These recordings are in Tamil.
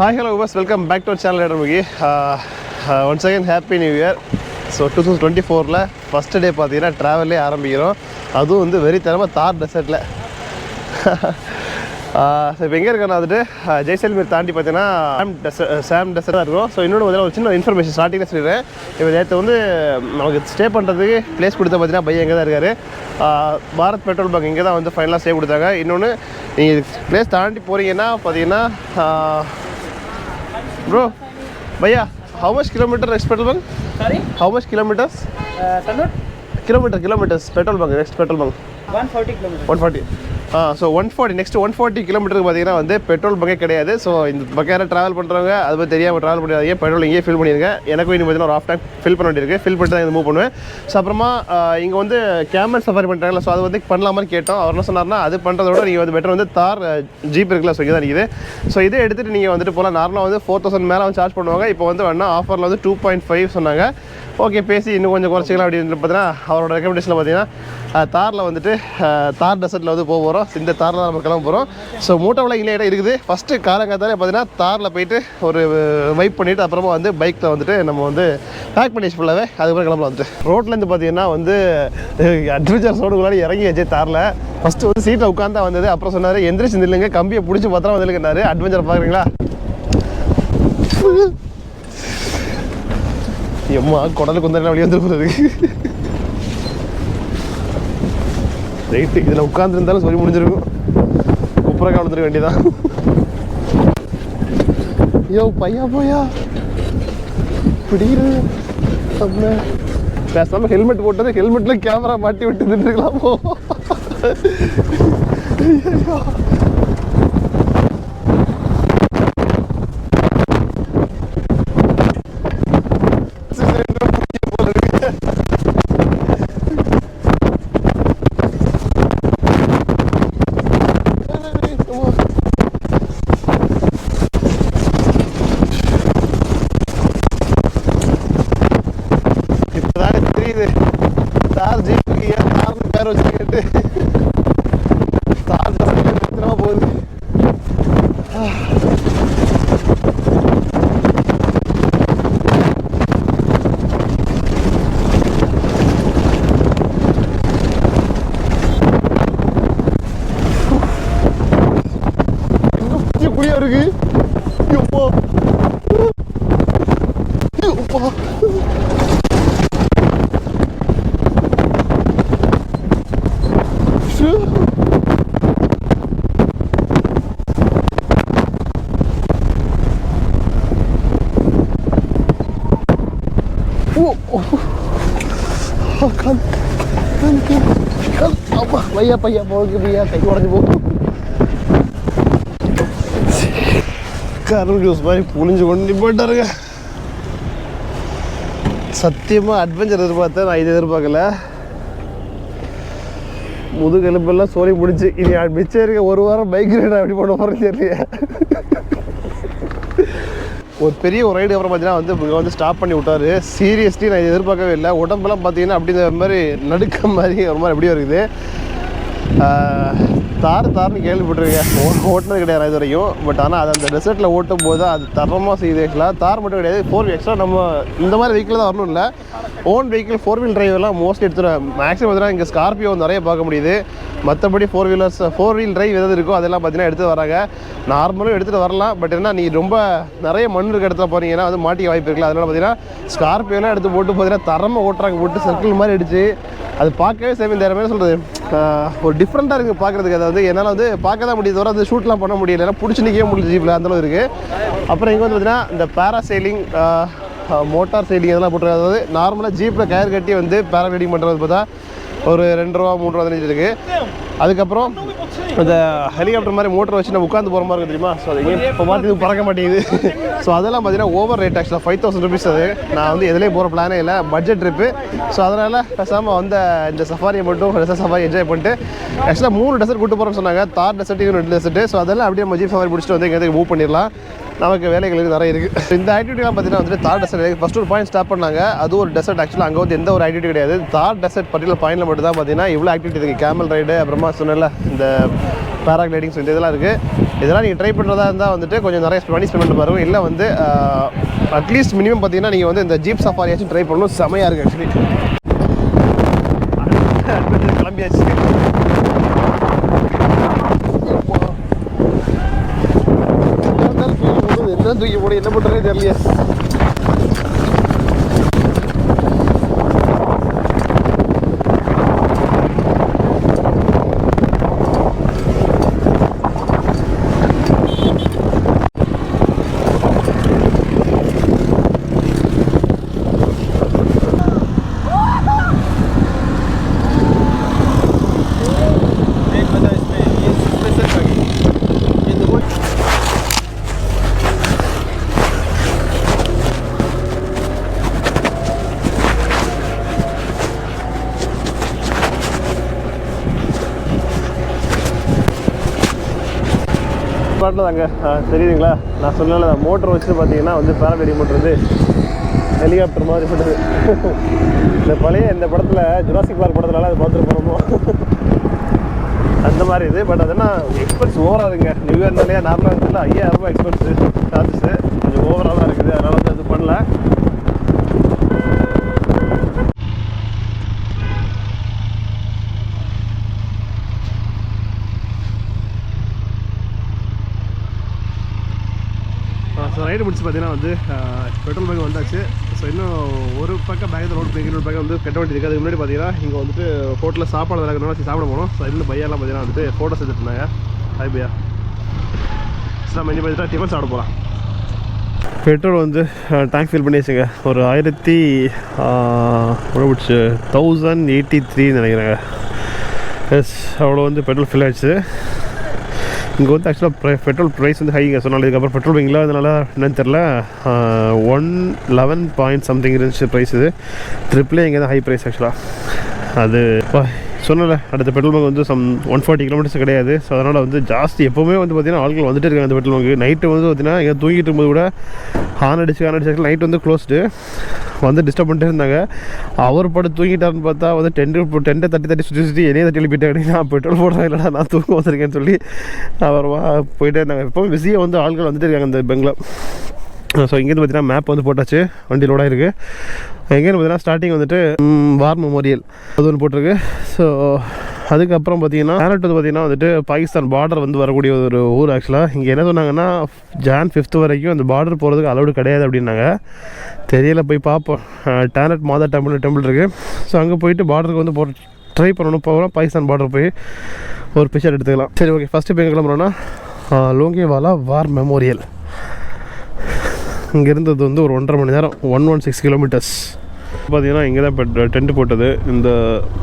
Hi, hello, viewers. Welcome back to our channel. Once again, Happy New Year. So 2024 first day பார்த்தீங்கன்னா ட்ராவல்லே ஆரம்பிக்கிறோம். அதுவும் வந்து வெரி தரமாக தார் டெசர்ட்டில். ஸோ இப்போ எங்கே இருக்கோன்னா வந்துட்டு ஜெய்சல்மீர் தாண்டி பார்த்தீங்கன்னா சாம் டெசர்ட் தான் இருக்கும். ஸோ இன்னொன்று வந்து ஒரு சின்ன இன்ஃபர்மேஷன் ஸ்டார்டிங்கில் சொல்லிடுறேன். இப்போ நேற்று வந்து நமக்கு ஸ்டே பண்ணுறதுக்கு பிளேஸ் கொடுத்த பார்த்தீங்கன்னா பையன் எங்கே தான் இருக்கார். பாரத் பெட்ரோல் பங்க் இங்கே தான் வந்து ஃபைனலாக ஸ்டே கொடுத்தாங்க. இன்னொன்று நீங்கள் பிளேஸ் தாண்டி போகிறீங்கன்னா பார்த்தீங்கன்னா bro, Bhaiya, how much kilometer next petrol bunk? Sorry? How much kilometers? Kilometers, petrol bunk, next petrol bunk. 140 kilometers. 140. So 140 next 140 கிலோமீட்டருக்கு பார்த்தீங்கன்னா வந்து பெட்ரோல் பங்கே கிடையாது. ஸோ இந்த பக்கம் யாரும் ட்ராவல் பண்ணுறவங்க அது பற்றி தெரியாமல் ட்ராவல் பண்ணிடாதீங்க. பெட்ரோல் இங்கேயே ஃபில் பண்ணியிருக்கேன். எனக்கும் இன்னும் பார்த்தீங்கன்னா ஒரு ஆஃப் டேங்க் ஃபில் பண்ண வேண்டியிருக்கு. ஃபில் பண்ணிட்டு தான் இது மூவ் பண்ணுவேன். ஸோ அப்புறமா இங்கே வந்து கேமல் சஃபாரி பண்ணுறாங்களா, ஸோ அது வந்து பண்ணலாமான்னு கேட்டோம். அவர் என்ன சொன்னார்னா அது பண்ணுறதோட நீங்கள் வந்து பெட்டர் வந்து தார் ஜீப் இருக்குல்ல, ஸோ இங்கே தான் நிற்கிது. ஸோ இதை எடுத்துகிட்டு நீங்கள் வந்துட்டு போகலாம். நார்மலாக வந்து 4000 மேலே வந்து சார்ஜ் பண்ணுவாங்க. இப்போ வந்து வேணா ஆஃபரில் வந்து 2.5 சொன்னாங்க. ஓகே, பேசி இன்னும் கொஞ்சம் குறைச்சிக்கலாம் அப்படின்னு பார்த்தீங்கன்னா அவரோட ரெக்கமெண்டேஷனில் பார்த்தீங்கன்னா தாரில் வந்துட்டு தார் டெசர்ட்டில் வந்து போகிறோம். இந்த தாரில் தான் நம்ம கிளம்ப போகிறோம். ஸோ மூட்டவில் இங்கே இடம் இருக்குது. ஃபஸ்ட்டு காலங்காத்தாலே பார்த்தீங்கன்னா தாரில் போயிட்டு ஒரு வைப் பண்ணிவிட்டு அப்புறமா வந்து பைக்கில் வந்துட்டு நம்ம வந்து பேக் பண்ணி ஃபுல்லாகவே அதுக்கப்புறம் கிளம்பலாம். வந்துட்டு ரோட்லேருந்து பார்த்தீங்கன்னா வந்து அட்வென்ச்சர் ரோடுக்குள்ளாடி இறங்கி வச்சு தாரில் ஃபஸ்ட்டு வந்து சீட்டில் உட்காந்தா வந்தது. அப்புறம் சொன்னார் எந்திரிச்சு நில்லுங்க, கம்பியை பிடிச்சி பத்திரம் வந்துருக்குனாரு. அட்வென்ச்சர் பார்க்குறீங்களா? எம்மா குடலுக்கு வந்து வெளியே வந்துருக்குறது ரைட்டு. இதில் உட்காந்துருந்தாலும் சொல்லி முடிஞ்சிருக்கும். குப்புறக்கா வந்துருக்க வேண்டியதான். ஐயோ பையா போயா பிடிக்கிறது. பேசாம ஹெல்மெட் போட்டது, ஹெல்மெட்ல கேமரா மாட்டி விட்டு நின்றுக்கலாமோ. தார் ஜீப்புக்கு ஏன் தார்னு பேர் வச்சுக்கிட்டு தார் நிறுத்தமா போகுது. இன்னும் குழியா இருக்கு. எப்போ பையா பையா போகுது. பையா கை உடஞ்சி போகும். கருள் ஜூஸ் மாதிரி புளிஞ்சு கொண்டு போயிட்டாருங்க. சத்தியமாக அட்வென்ச்சர் எதிர்பார்த்தேன், நான் இது எதிர்பார்க்கல. முதுகெலும்பெல்லாம் சோறி பிடிச்சி இனி மிச்சம் இருக்க ஒரு வாரம் பைக் ரைடு அப்படி பண்ண போகிறேன்னு தெரியல. ஒரு பெரிய ஒரு ரைடு அப்புறம் பார்த்தீங்கன்னா வந்து இங்கே வந்து ஸ்டாப் பண்ணி விட்டாரு. சீரியஸ்லி நான் இது எதிர்பார்க்கவே இல்லை. உடம்பெல்லாம் பார்த்தீங்கன்னா அப்படி இந்த மாதிரி நடுக்க மாதிரி ஒரு மாதிரி எப்படியோ இருக்குது. தார்னு கேள்விப்பட்டிருக்கேன், ஓட்டினது கிடையாது இது வரைக்கும். பட் ஆனால் அது அந்த டெசர்ட்டில் ஓட்டும் போது அது தரமாக செய்யுது. ஆக்சுவலாக தார் மட்டும் கிடையாது, 4 எக்ஸ்ட்ரா நம்ம இந்த மாதிரி வெஹிக்கிள் தான் வரணும் இல்லை. ஓன் வெஹிக்கிள் 4 வீல் டிரைவெல்லாம் மோஸ்ட்லி எடுத்துருவேன். மேக்ஸிமம் பார்த்தீங்கன்னா இங்கே ஸ்கார்பியோ நிறைய பார்க்க முடியுது. மற்றபடி 4 வீல் டிரைவ் எதாவது இருக்கோ அதெல்லாம் பார்த்தீங்கன்னா எடுத்துகிட்டு வராங்க. நார்மலும் எடுத்துகிட்டு வரலாம். பட் என்ன நீ ரொம்ப நிறைய மண் இருக்க இடத்துல போகிறீங்கன்னா வந்து மாட்டிக்க வாய்ப்பு இருக்குல்ல. அதனால் பார்த்தீங்கன்னா ஸ்கார்பியோலாம் எடுத்து போட்டு பார்த்தீங்கன்னா தரமாக ஓட்டுறாங்க. போட்டு சர்க்கிள் மாதிரி அடிச்சு அது பார்க்கவே சேம். இந்த மாதிரி சொல்கிறது ஒரு டிஃப்ரெண்ட்டாக இருக்குது பார்க்குறதுக்கு. அதாவது என்னால் வந்து பார்க்க தான் முடியுது, வர அது ஷூட்லாம் பண்ண முடியல, ஏன்னா பிடிச்சி நிற்கவே முடியல ஜீப்பில், அந்தளவு இருக்குது. அப்புறம் இங்கே வந்து பார்த்தீங்கன்னா இந்த பேராசைலிங், மோட்டார் சைடிங் இதெல்லாம் போட்டுருக்காங்க. அதாவது நார்மலாக ஜீப்பில் கயர் கட்டி வந்து பேராகிளைடிங் பண்ணுறது பார்த்தா ஒரு 2 ரூபா 3 ரூபா தான் இருக்குது. அதுக்கப்புறம் இந்த ஹெலிகாப்டர் மாதிரி மோட்டர் வச்சு நம்ம உட்காந்து போகிற மாதிரி இருக்குது தெரியுமா. ஸோ அது இப்போ பார்த்து பறக்க மாட்டேங்குது. ஸோ அதெல்லாம் பார்த்தீங்கன்னா ஓவர் ரேட். ஆக்சுவலாக 5000 rupees. அது நான் வந்து எதுலேயே போகிற பிளானே இல்லை, பட்ஜெட் ட்ரிப்பு. ஸோ அதனால் பேசாமல் வந்து இந்த சஃபாரியை மட்டும் சஃபாரி என்ஜாய் பண்ணிட்டு ஆக்சுவலாக 3 டெசர்ட் கூட்டு போகிறோன்னு சொன்னாங்க. தார் டெசர்ட், 2 டெசர்ட்டு. ஸோ அதெல்லாம் அப்படியே நம்ம ஜீப் சஃபாரி முடிச்சுட்டு வந்து எங்கே மூவ் பண்ணிடலாம். நமக்கு வேலைகள் நிறைய இருக்குது. இந்த ஆக்டிவிட்டிலாம் பார்த்தீங்கன்னா வந்துட்டு தார் டெசர்ட் ஃபஸ்ட்டு ஒரு பாயிண்ட் ஸ்டாப் பண்ணாங்க. அது ஒரு டெசர்ட். ஆக்சுவலாக அங்கே வந்து எந்த ஒரு ஆக்டிவிட்டி கிடையாது. தார் டெசர்ட் பர்டிகுலர் பாயிண்டில் மட்டும் தான் பார்த்தீங்கன்னா இவ்வளோ ஆக்டிவிட்டி இருக்குது. கேமல் ரைடு, அப்புறமா சொன்னல இந்த பேராகிளைடிங்ஸ், இந்த இதெல்லாம் இருக்குது. இதெல்லாம் நீங்கள் ட்ரை பண்ணுறதா இருந்தால் வந்துட்டு கொஞ்சம் நிறைய மணி ஸ்பெண்ட் பண்ணி பாருங்கள். இல்லை வந்து அட்லீஸ்ட் மினிமம் பார்த்தீங்கன்னா நீங்கள் வந்து இந்த ஜீப் சஃபாரியாச்சும் ட்ரை பண்ணணும். செமையாக இருக்குது ஆக்சுவலி. கிளம்பியாச்சு. என்ன தூக்கி போட என்ன பண்ணுறதே தெரியலையே. பாட்டில் தாங்க தெரியுதுங்களா? நான் சொன்னல மோட்டர் வச்சு பார்த்தீங்கன்னா வந்து பேராகிளைடிங் மோட்டர் வந்து ஹெலிகாப்டர் மாதிரி பண்ணுது. இந்த பழைய இந்த படத்தில் ஜுராசிக் பார்க் படத்துலலாம் அது பார்த்துட்டு போனோமோ அந்த மாதிரி இது. பட் அதெல்லாம் எக்ஸ்பென்ஸ் ஓவராதுங்க. நியூ இயர்னாலே நார்மலாக இருக்குல்ல 5000 ரூபாய் எக்ஸ்பென்ஸு சார்ஜஸ்ஸு கொஞ்சம் ஓவராலாக இருக்குது. அதனால் வந்து அது பண்ணல. ஸோ ரைடு முடிச்சு பார்த்தீங்கன்னா வந்து பெட்ரோல் பங்க் வந்தாச்சு. ஸோ இன்னும் ஒரு பக்கம் பேக் ரோடு போய் இன்னொரு பக்கம் வந்து கட்ட வேண்டி இருக்குது. அதுக்கு முன்னாடி பார்த்தீங்கன்னா இங்கே வந்துட்டு ஹோட்டலில் சாப்பாடு நடக்கிறதுனால சாப்பிட போகணும். ஸோ இன்னும் பையெல்லாம் பார்த்தீங்கன்னா வந்துட்டு ஃபோட்டோஸ் எடுத்துட்டு இருந்தாங்க. ஹாய் பையா. ஸோ நம்ம இங்கே பார்த்துட்டா டிஃபன் சாப்பிட போகலாம். பெட்ரோல் வந்து டேங்க் ஃபில் பண்ணி வச்சுங்க. ஒரு 1083 நினைக்கிறேங்க. எஸ், அவ்வளோ வந்து பெட்ரோல் ஃபில் ஆகிடுச்சு. இங்கே வந்து ஆக்சுவலாக பெட்ரோல் ப்ரைஸ் வந்து ஹைங்க சொன்னாலும். இதுக்கப்புறம் பெட்ரோல் பங்கில் அதனால என்னன்னு தெரில 111 பாயிண்ட் சம்திங் இருந்துச்சு ப்ரைஸ். இது ட்ரிப்ளே இங்கே தான் ஹை ப்ரைஸ் ஆக்சுவலாக. அது சொன்னல அடுத்த பெட்ரோல் பங்க் வந்து 140 கிலோமீட்டர்ஸ் கிடையாது. ஸோ அதனால் வந்து ஜாஸ்தி எப்போவுமே வந்து பார்த்திங்கன்னா ஆட்கள் வந்துட்டு இருக்காங்க அந்த பெட்ரோல் பங்கு. நைட்டு வந்து பார்த்திங்கன்னா இங்கே தூங்கிட்டு இருக்கும்போது கூட ஹார்ன் அடிச்சு நைட் வந்து க்ளோஸ்டு வந்து டிஸ்டர்ப் பண்ணிட்டு இருந்தாங்க. அவர் படம் தூங்கிட்டாருன்னு பார்த்தா வந்து டென்ட்டை தட்டி சுற்றி என்னையே தட்டி எழுப்பிட்டாங்க. நான் பெட்ரோல் போடுறேன் இல்லைடா, நான் தூங்க வந்திருக்கேன்னு சொல்லி அப்புறமா போயிட்டே இருந்தாங்க. எப்போவும் பிஸியாக வந்து ஆட்கள் வந்துட்டு இருக்காங்க இந்த பெங்கில். ஸோ இங்கேருந்து பார்த்தீங்கன்னா மேப் வந்து போட்டாச்சு, வண்டி லோடாக இருக்குது. எங்கேருந்து பார்த்தீங்கன்னா ஸ்டார்டிங் வந்துட்டு வார் மெமோரியல் அது ஒன்று போட்டிருக்கு. ஸோ அதுக்கப்புறம் பார்த்தீங்கன்னா கேரட் வந்து பார்த்திங்கன்னா வந்துட்டு பாகிஸ்தான் பார்டர் வந்து வரக்கூடிய ஒரு ஊர். ஆக்சுவலாக இங்கே என்ன சொன்னாங்கன்னா Jan 5 வரைக்கும் அந்த பார்டர் போகிறதுக்கு அலௌடு கிடையாது அப்படின்னாங்க. தெரியல, போய் பார்ப்போம். டேனட் மாதா டெம்பிள் இருக்குது. ஸோ அங்கே போயிட்டு பார்டருக்கு வந்து ட்ரை பண்ணணும். போகிறோம் பாகிஸ்தான் பார்டர் போய் ஒரு பிக்சர் எடுத்துக்கலாம். சரி, ஓகே. ஃபஸ்ட்டு இப்போ எங்கே கிளம்புறோன்னா லோங்கேவாலா வார் மெமோரியல். இங்கே இருந்தது வந்து ஒரு 1.5 மணி நேரம், 116 கிலோமீட்டர்ஸ். பார்த்தீங்கன்னா இங்கே தான் இப்போ டென்ட் போட்டது. இந்த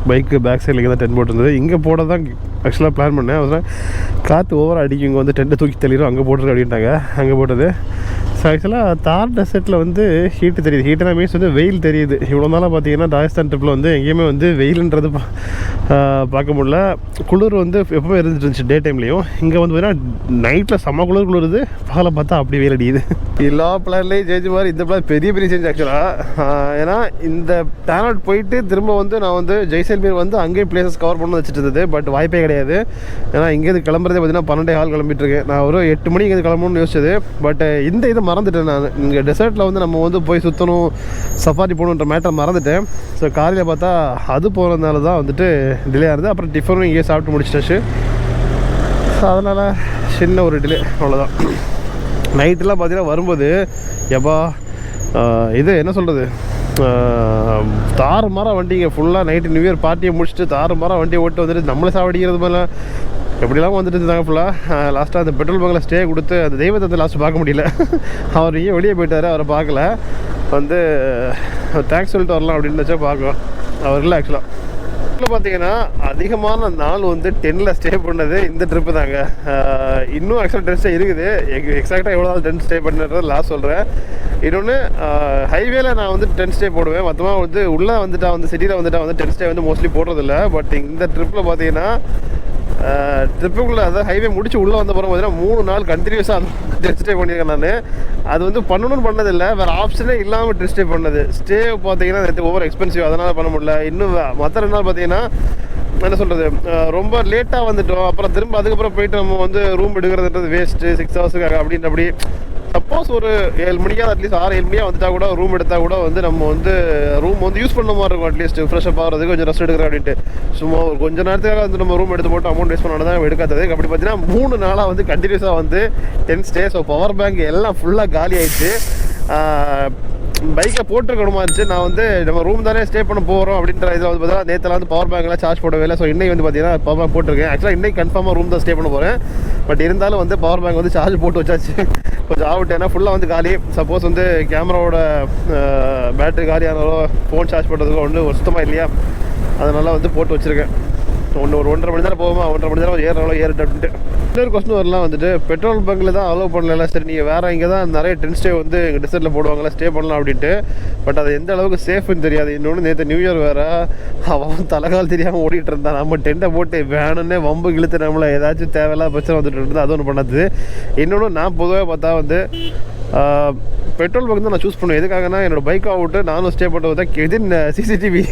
பைக்கு பேக் சைடில் இங்கே தான் டென்ட் போட்டிருந்தது. இங்கே போட தான் ஆக்சுவலாக பிளான் பண்ணேன். அதனால் காற்று ஓவராக அடிக்கும், இங்கே வந்து டென்ட்டை தூக்கி தள்ளிடும், அங்கே போட்டுரு அப்படின்ட்டாங்க. அங்கே போட்டது. ஸோ ஆக்சுவலாக தார் டெசர்ட்டில் வந்து ஹீட்டு தெரியுது. ஹீட்டுனா மீன்ஸ் வந்து வெயில் தெரியுது. இவ்வளோ நாளாக பார்த்தீங்கன்னா ராஜஸ்தான் ட்ரிப்பில் வந்து எங்கேயுமே வந்து வெயிலுன்றது பார்க்க முடியல. குளிர் வந்து எப்போவுமே இருந்துட்டு இருந்துச்சு டே டைம்லேயும். இங்கே வந்து பார்த்தீங்கன்னா நைட்டில் செம்ம குளிருது, பகலை பார்த்தா அப்படி வெயில் அடிக்குது. எல்லா பிளான்லேயும் சேஞ்ச் மாதிரி இந்த பிளான் பெரிய சேஞ்ச் ஆக்சுவலாக. ஏன்னா இந்த டேனட் போயிட்டு திரும்ப வந்து நான் வந்து ஜெய்சல்மீர் வந்து அங்கேயும் பிளேசஸ் கவர் பண்ண வச்சுட்டு இருந்தது. பட் வாய்ப்பே கிடையாது. ஏன்னா இங்கேருந்து கிளம்புறதே பார்த்தீங்கன்னா 12 கிளம்பிட்டு இருக்கேன். நான் ஒரு 8 மணிக்கு இங்கே கிளம்பணும்னு யோசிச்சது. பட் இந்த இதை மறந்துட்டேன் நான். இங்கே டெசர்ட்டில் வந்து நம்ம வந்து போய் சுற்றணும், சஃபாரி போகணுன்ற மேட்டர் மறந்துட்டேன். ஸோ காலையில் பார்த்தா அது போகிறதுனால தான் வந்துட்டு டிலே ஆகுது. அப்புறம் டிஃபனும் இங்கே சாப்பிட்டு முடிச்சிட்டாச்சு. ஸோ அதனால் சின்ன ஒரு டிலே, அவ்வளோதான். நைட்டெலாம் பார்த்தீங்கன்னா வரும்போது எப்பா இது என்ன சொல்கிறது, தாறுமாறாக வண்டிங்க ஃபுல்லாக நைட்டு நியூ இயர் பார்ட்டியை முடிச்சுட்டு தாறுமாறாக வண்டியை ஓட்டு வந்துட்டு நம்மளை சாவடிக்கிறது மேலே எப்படிலாம் வந்துட்டு இருந்தாங்க ஃபுல்லாக. லாஸ்ட்டாக அந்த பெட்ரோல் பங்கில் ஸ்டே கொடுத்து அந்த தெய்வத்தை வந்து லாஸ்ட்டு பார்க்க முடியல. அவர் இங்கே வெளியே போயிட்டார், அவரை பார்க்கல. வந்து தேங்க்ஸ் சொல்லிட்டு வரலாம் அப்படின்னு வச்சா பார்க்கலாம். அவர் இல்லை ஆக்சுவலாக. பார்த்தீங்கன்னா அதிகமான நாள் வந்து 10ல் ஸ்டே பண்ணது இந்த ட்ரிப்பு தாங்க. இன்னும் ஆக்சுவலாக 10 ஸ்டே இருக்குது. எக்ஸாக்டாக எவ்வளோ நாள் 10 ஸ்டே பண்ணுறது லாஸ்ட் சொல்கிறேன். இன்னொன்று ஹைவேல நான் வந்து 10 ஸ்டே போடுவேன். மொத்தமாக வந்து உள்ளே வந்துட்டா வந்து சிட்டியில் வந்துட்டா வந்து 10 ஸ்டே வந்து மோஸ்ட்லி போடுறதில்ல. பட் இந்த ட்ரிப்பில் பார்த்தீங்கன்னா ட்ரிப்புக்குள்ளே அதாவது ஹைவே முடிச்சு உள்ளே வந்த பிறகு பார்த்தீங்கன்னா 3 நாள் கண்டினியூஸாக அந்த ட்ரெஸ் ஸ்டே பண்ணியிருக்கேன் நான். அது வந்து பண்ணணும்னு பண்ணதில்லை, வேறு ஆப்ஷனே இல்லாமல் ட்ரெஸ் ஸ்டே பண்ணது. ஸ்டே பார்த்தீங்கன்னா நேற்று ஓவர் எக்ஸ்பென்சிவ், அதனால் பண்ண முடியல. இன்னும் மற்ற 2 நாள் பார்த்தீங்கன்னா என்ன சொல்கிறது, ரொம்ப லேட்டாக வந்துட்டோம். அப்புறம் திரும்ப அதுக்கப்புறம் போயிட்டு நம்ம வந்து ரூம் எடுக்கிறதுன்றது வேஸ்ட்டு 6 ஹவர்ஸுக்காக அப்படின்ற. அப்படி சப்போஸ் ஒரு 7 மணிக்காக அட்லீஸ்ட் 6-7 மணியாக வந்துட்டால் கூட ரூம் எடுத்தால் கூட வந்து நம்ம வந்து ரூம் வந்து யூஸ் பண்ண மாதிரி இருக்கும். அட்லீஸ்ட் ஃப்ரெஷ்ஷப் ஆகிறதுக்கு கொஞ்சம் ரெஸ்ட் எடுக்கிறேன் அப்படின்ட்டு. சும்மா ஒரு கொஞ்சம் நேரத்துக்காக வந்து நம்ம ரூம் எடுத்து போட்டு அமௌண்ட் வேஸ்ட் பண்ணால் தான் எடுக்காதது. அப்படி பார்த்தீங்கன்னா 3 நாளாக வந்து கண்டினியூஸாக வந்து 10 ஸ்டே. ஸோ பவர் பேங்க் எல்லாம் ஃபுல்லாக காலி ஆயிடுச்சு. பைக்கை போட்டுருக்கணுமா இருந்துச்சு. நான் வந்து நம்ம ரூம் தானே ஸ்டே பண்ண போகிறோம் அப்படின்ற இதில் வந்து பார்த்தீங்கன்னா நேற்றுலாம் வந்து பவர் பேங்க்லாம் சார்ஜ் போடவே இல்லை. ஸோ இன்னைக்கு வந்து பார்த்தீங்கன்னா பவர் பேங்க் போட்டிருக்கேன். ஆக்சுவலாக இன்னைக்கு கன்ஃபார்மாக ரூம் தான் ஸ்டே பண்ண போகிறேன். பட் இருந்தாலும் வந்து பவர் பேங்க் வந்து சார்ஜ் போட்டு வச்சாச்சு. கொஞ்சம் ஆகட்டும், ஏன்னா ஃபுல்லாக வந்து காலி. சப்போஸ் வந்து கேமராவோட பேட்டரி காலி ஆனாலோ ஃபோன் சார்ஜ் பண்ணுறதுக்கோ ஒன்றும் சுத்தமாக இல்லையா, அதனால் வந்து போட்டு வச்சுருக்கேன். ஒரு 1.5 மணி நேரம் போகுமா, 1.5 மணி நேரம் ஏறினாலும் ஏறிட்டு அப்படின்ட்டு. இன்னொரு கொஸ்டின் வரலாம் வந்துட்டு, பெட்ரோல் பங்கில் தான் அலோவ் பண்ணல, சரி நீங்கள் வேறு இங்கே தான் நிறைய 10 ஸ்டே வந்து எங்கள் டிசர்ட்டில் போடுவாங்களா, ஸ்டே பண்ணலாம் அப்படின்ட்டு. பட் அது எந்த அளவுக்கு சேஃப்னு தெரியாது. இன்னொன்று நேற்று நியூ இயர் வேறு, அவன் தலைகால் தெரியாமல் ஓடிட்டு இருந்தான். நம்ம டென்ட்டை போட்டு வேணும்னே வம்பு இழுத்து நம்மளை ஏதாச்சும் தேவையில்லாத பிரச்சனை வந்துட்டு இருந்தால் அது ஒன்று பண்ணது. இன்னொன்று நான் பொதுவாக பார்த்தா வந்து பெட்ரோல் பங்க் தான் நான் சூஸ் பண்ணுவேன். எதுக்காகனா என்னோடய பைக்காக விட்டு நானும் ஸ்டே பண்ணுறது தான் விதின் சிசிடிவி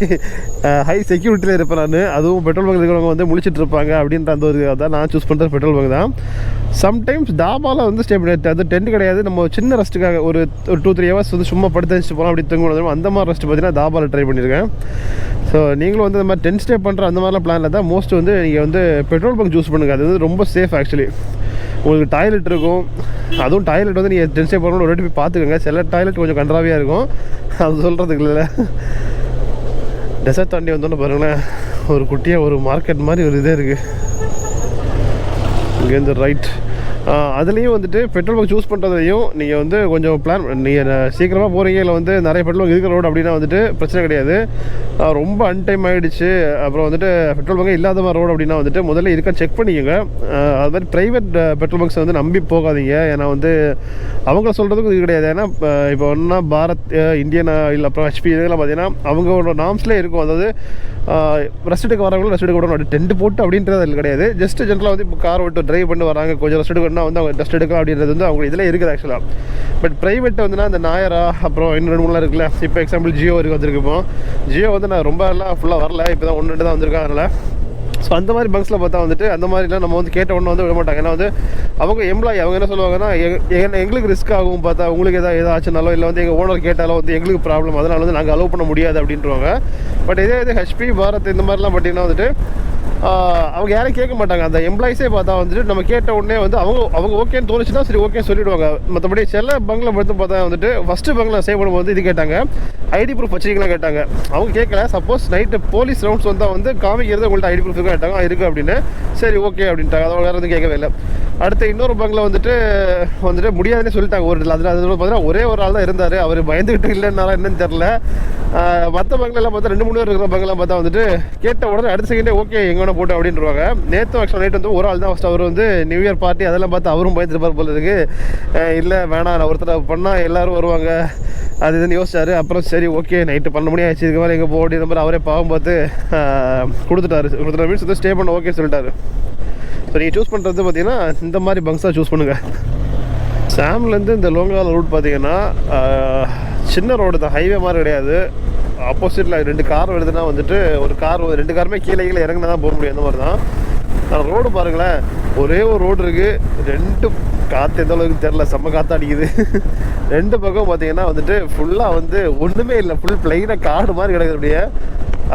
ஹை செக்யூரிட்டியில் இருப்பேன் நான். அதுவும் பெட்ரோல் பங்க் இருக்கிறவங்க வந்து முழிச்சிட்டு இருப்பாங்க அப்படின்ற அந்த ஒரு தான் நான் சூஸ் பண்ணுறது பெட்ரோல் பங்க் தான். சம்டைம்ஸ் டாபாவில் வந்து ஸ்டே பண்ணிட்டு, அது டென்ட் கிடையாது, நம்ம சின்ன ரெஸ்ட்டுக்காக ஒரு 2-3 ஹவர்ஸ் வந்து சும்மா படுத்து வச்சுட்டு போகலாம் அப்படி தூங்கணும். அந்த மாதிரி ரெஸ்ட்டு பார்த்தீங்கன்னா தாபாவில் ட்ரை பண்ணியிருக்கேன். ஸோ நீங்களும் வந்து இந்த மாதிரி 10 ஸ்டே பண்ணுற அந்த மாதிரிலாம் பிளானில் தான் மோஸ்ட் வந்து நீங்கள் வந்து பெட்ரோல் பங்க் சூஸ் பண்ணுங்கள். அது வந்து ரொம்ப சேஃப். ஆக்சுவலி உங்களுக்கு டாய்லெட் இருக்கும், அதுவும் டாய்லெட் வந்து நீங்கள் 10 ஸ்டே பண்ணணும் ஒரு வாட்டி போய் பார்த்துக்கோங்க. சில டாய்லெட் கொஞ்சம் கன்றாவியாக இருக்கும், அது சொல்கிறதுக்கு இல்லை. டெசர்ட் தாண்டி வந்தோன்னு பாருங்களேன், ஒரு குட்டியாக ஒரு மார்க்கெட் மாதிரி ஒரு இதே இருக்குது இங்கேருந்து ரைட். அதுலேயும் வந்துட்டு பெட்ரோல் பங்க் சூஸ் பண்ணுறதையும் நீங்கள் வந்து கொஞ்சம் பிளான், நீங்கள் சீக்கிரமாக போகிறீங்க இல்லை வந்து நிறைய பெட்ரோல் பங்க் இருக்கிற ரோடு அப்படின்னா வந்துட்டு பிரச்சனை கிடையாது. ரொம்ப அன்டைம் ஆகிடுச்சு, அப்புறம் வந்துட்டு பெட்ரோல் பங்க் இல்லாத மாதிரி ரோடு அப்படின்னா வந்துட்டு முதல்ல இருக்கா செக் பண்ணிக்கோங்க. அது மாதிரி ப்ரைவேட் பெட்ரோல் பங்க்ஸை வந்து நம்பி போகாதீங்க. ஏன்னா வந்து அவங்க சொல்கிறதுக்கும் இது கிடையாது. ஏன்னா இப்போ ஒன்றா பாரத், இந்தியன் ஆயில், அப்புறம் ஹெச்பி இதெல்லாம் பார்த்தீங்கன்னா அவங்களோட நாம்ஸ்லேயே இருக்கும். அதாவது ரெஸ்ட் எடுக்க வரவங்களும் ரெஸ்ட் எடுக்க விடணும், டென்ட் போட்டு அப்படின்றது அதில் கிடையாது. ஜஸ்ட் ஜென்ரலாக வந்து இப்போ கார் விட்டு ட்ரைவ் பண்ணி வராங்க, கொஞ்சம் ரெஸ்ட் எடுக்கணும்னா வந்து அவங்க ரெஸ்ட் எடுக்கலாம் அப்படின்றது வந்து அவங்க இதில் இருக்குது ஆக்சுவலாக. பட் ப்ரைவேட் வந்துன்னா இந்த நாயரா, அப்புறம் இன்னும் 2-3 இருக்குல்ல. இப்போ எக்ஸாம்பிள் ஜியோ வரைக்கும் வந்திருக்குப்போம். ஜியோ வந்து நான் ரொம்ப எல்லாம் ஃபுல்லாக வரல, இப்போ தான் 1-2 தான் வந்திருக்கேன். அதனால் ஸோ அந்த மாதிரி பங்க்ஸில் பார்த்தா வந்துட்டு அந்த மாதிரிலாம் நம்ம வந்து கேட்ட ஒன்று வந்து விட மாட்டாங்க. ஏன்னா வந்து அவங்க எம்ப்ளாயி, அவங்க என்ன சொல்லுவாங்கன்னா எங்களுக்கு ரிஸ்க் ஆகும், பார்த்தா உங்களுக்கு எதாவது ஆச்சுனாலோ இல்லை வந்து எங்கள் ஓனர் கேட்டாலோ வந்து எங்களுக்கு ப்ராப்ளம், அதனால் வந்து நாங்கள் அலோவ் பண்ண முடியாது அப்படின்றவாங்க. பட் இதே ஹெச்பி, பாரத் இந்த மாதிரிலாம் பார்த்தீங்கன்னா வந்துட்டு அவங்க யாரையும் கேட்க மாட்டாங்க. அந்த எம்ப்ளாயிஸே பார்த்தா வந்துட்டு நம்ம கேட்ட உடனே வந்து அவங்க ஓகேன்னு தோணுச்சுன்னா சரி ஓகே சொல்லிவிடுவாங்க. மற்றபடி சில பங்கில் மட்டும் பார்த்தா வந்துட்டு ஃபஸ்ட்டு பங்கில் சேவ் பண்ணும்போது வந்து இது கேட்டாங்க, ஐடி ப்ரூஃப் வச்சுக்கலாம் கேட்டாங்க. அவங்க கேட்கல. சப்போஸ் நைட்டு போலீஸ் ரவுண்ட்ஸ் வந்தால் வந்து காமிக்கிறது உங்கள்கிட்ட ஐடி ப்ரூஃப் கேட்டாங்க, இருக்குது அப்படின்னு. சரி ஓகே அப்படின்ட்டாங்க. அதோட வேறு எதுவும் கேட்கவே இல்லை. அடுத்து இன்னொரு பங்கில் வந்துட்டு முடியாதுன்னு சொல்லிட்டாங்க. அதில் பார்த்தீங்கன்னா ஒரே ஒரு ஆள் தான் இருந்தார். அவர் பயந்துக்கிட்டு இல்லைன்னாலும் என்னன்னு தெரில. மற்ற பங்கிலெல்லாம் பார்த்தா 2-3 பேர் இருக்கிற பங்கெல்லாம் பார்த்தா வந்துட்டு கேட்ட உடனே அடுத்த செகண்டே ஓகே எங்கே வேணா போட்டு அப்படின்றாங்க. நேற்று ஆக்சுவலாக நைட் வந்து ஒரு ஆள் தான் ஃபஸ்ட், அவர் வந்து நியூ இயர் பார்ட்டி அதெல்லாம் பார்த்து அவரும் பயந்துருப்பார் போல இருக்கு. இல்லை வேணாம், நான் ஒருத்தர் பண்ணால் எல்லோரும் வருவாங்க அது இதுன்னு யோசிச்சாரு. அப்புறம் சரி ஓகே நைட்டு 12 மணி ஆச்சு, இதுக்கு மேலே எங்கே போக அப்படின்ற மாதிரி அவரே பாவம் பார்த்து கொடுத்துட்டாரு மீன்ஸ் வந்து ஸ்டே பண்ண ஓகே சொல்லிட்டாரு. ஸோ நீங்கள் சூஸ் பண்ணுறது பார்த்தீங்கன்னா இந்த மாதிரி பங்க்ஸாக சூஸ் பண்ணுங்கள். சாம்லேருந்து இந்த லோங்கால் ரூட் பார்த்தீங்கன்னா சின்ன ரோடு தான், ஹைவே மாதிரி கிடையாது. ஆப்போசிட்டில் 2 கார் வருதுன்னா வந்துட்டு ஒரு கார் 2 காருமே கீழே இறங்கினா தான் போக முடியும். அந்த மாதிரி தான். ஆனால் ரோடு பாருங்களேன், ஒரே ஒரு ரோடு இருக்குது, 2 காற்று எந்த அளவுக்கு தெரில, செம்ம காற்று அடிக்குது. 2 பக்கம் பார்த்தீங்கன்னா வந்துட்டு ஃபுல்லாக வந்து ஒன்றுமே இல்லை, ஃபுல் பிளைனாக காடு மாதிரி கிடக்குது. அப்படியே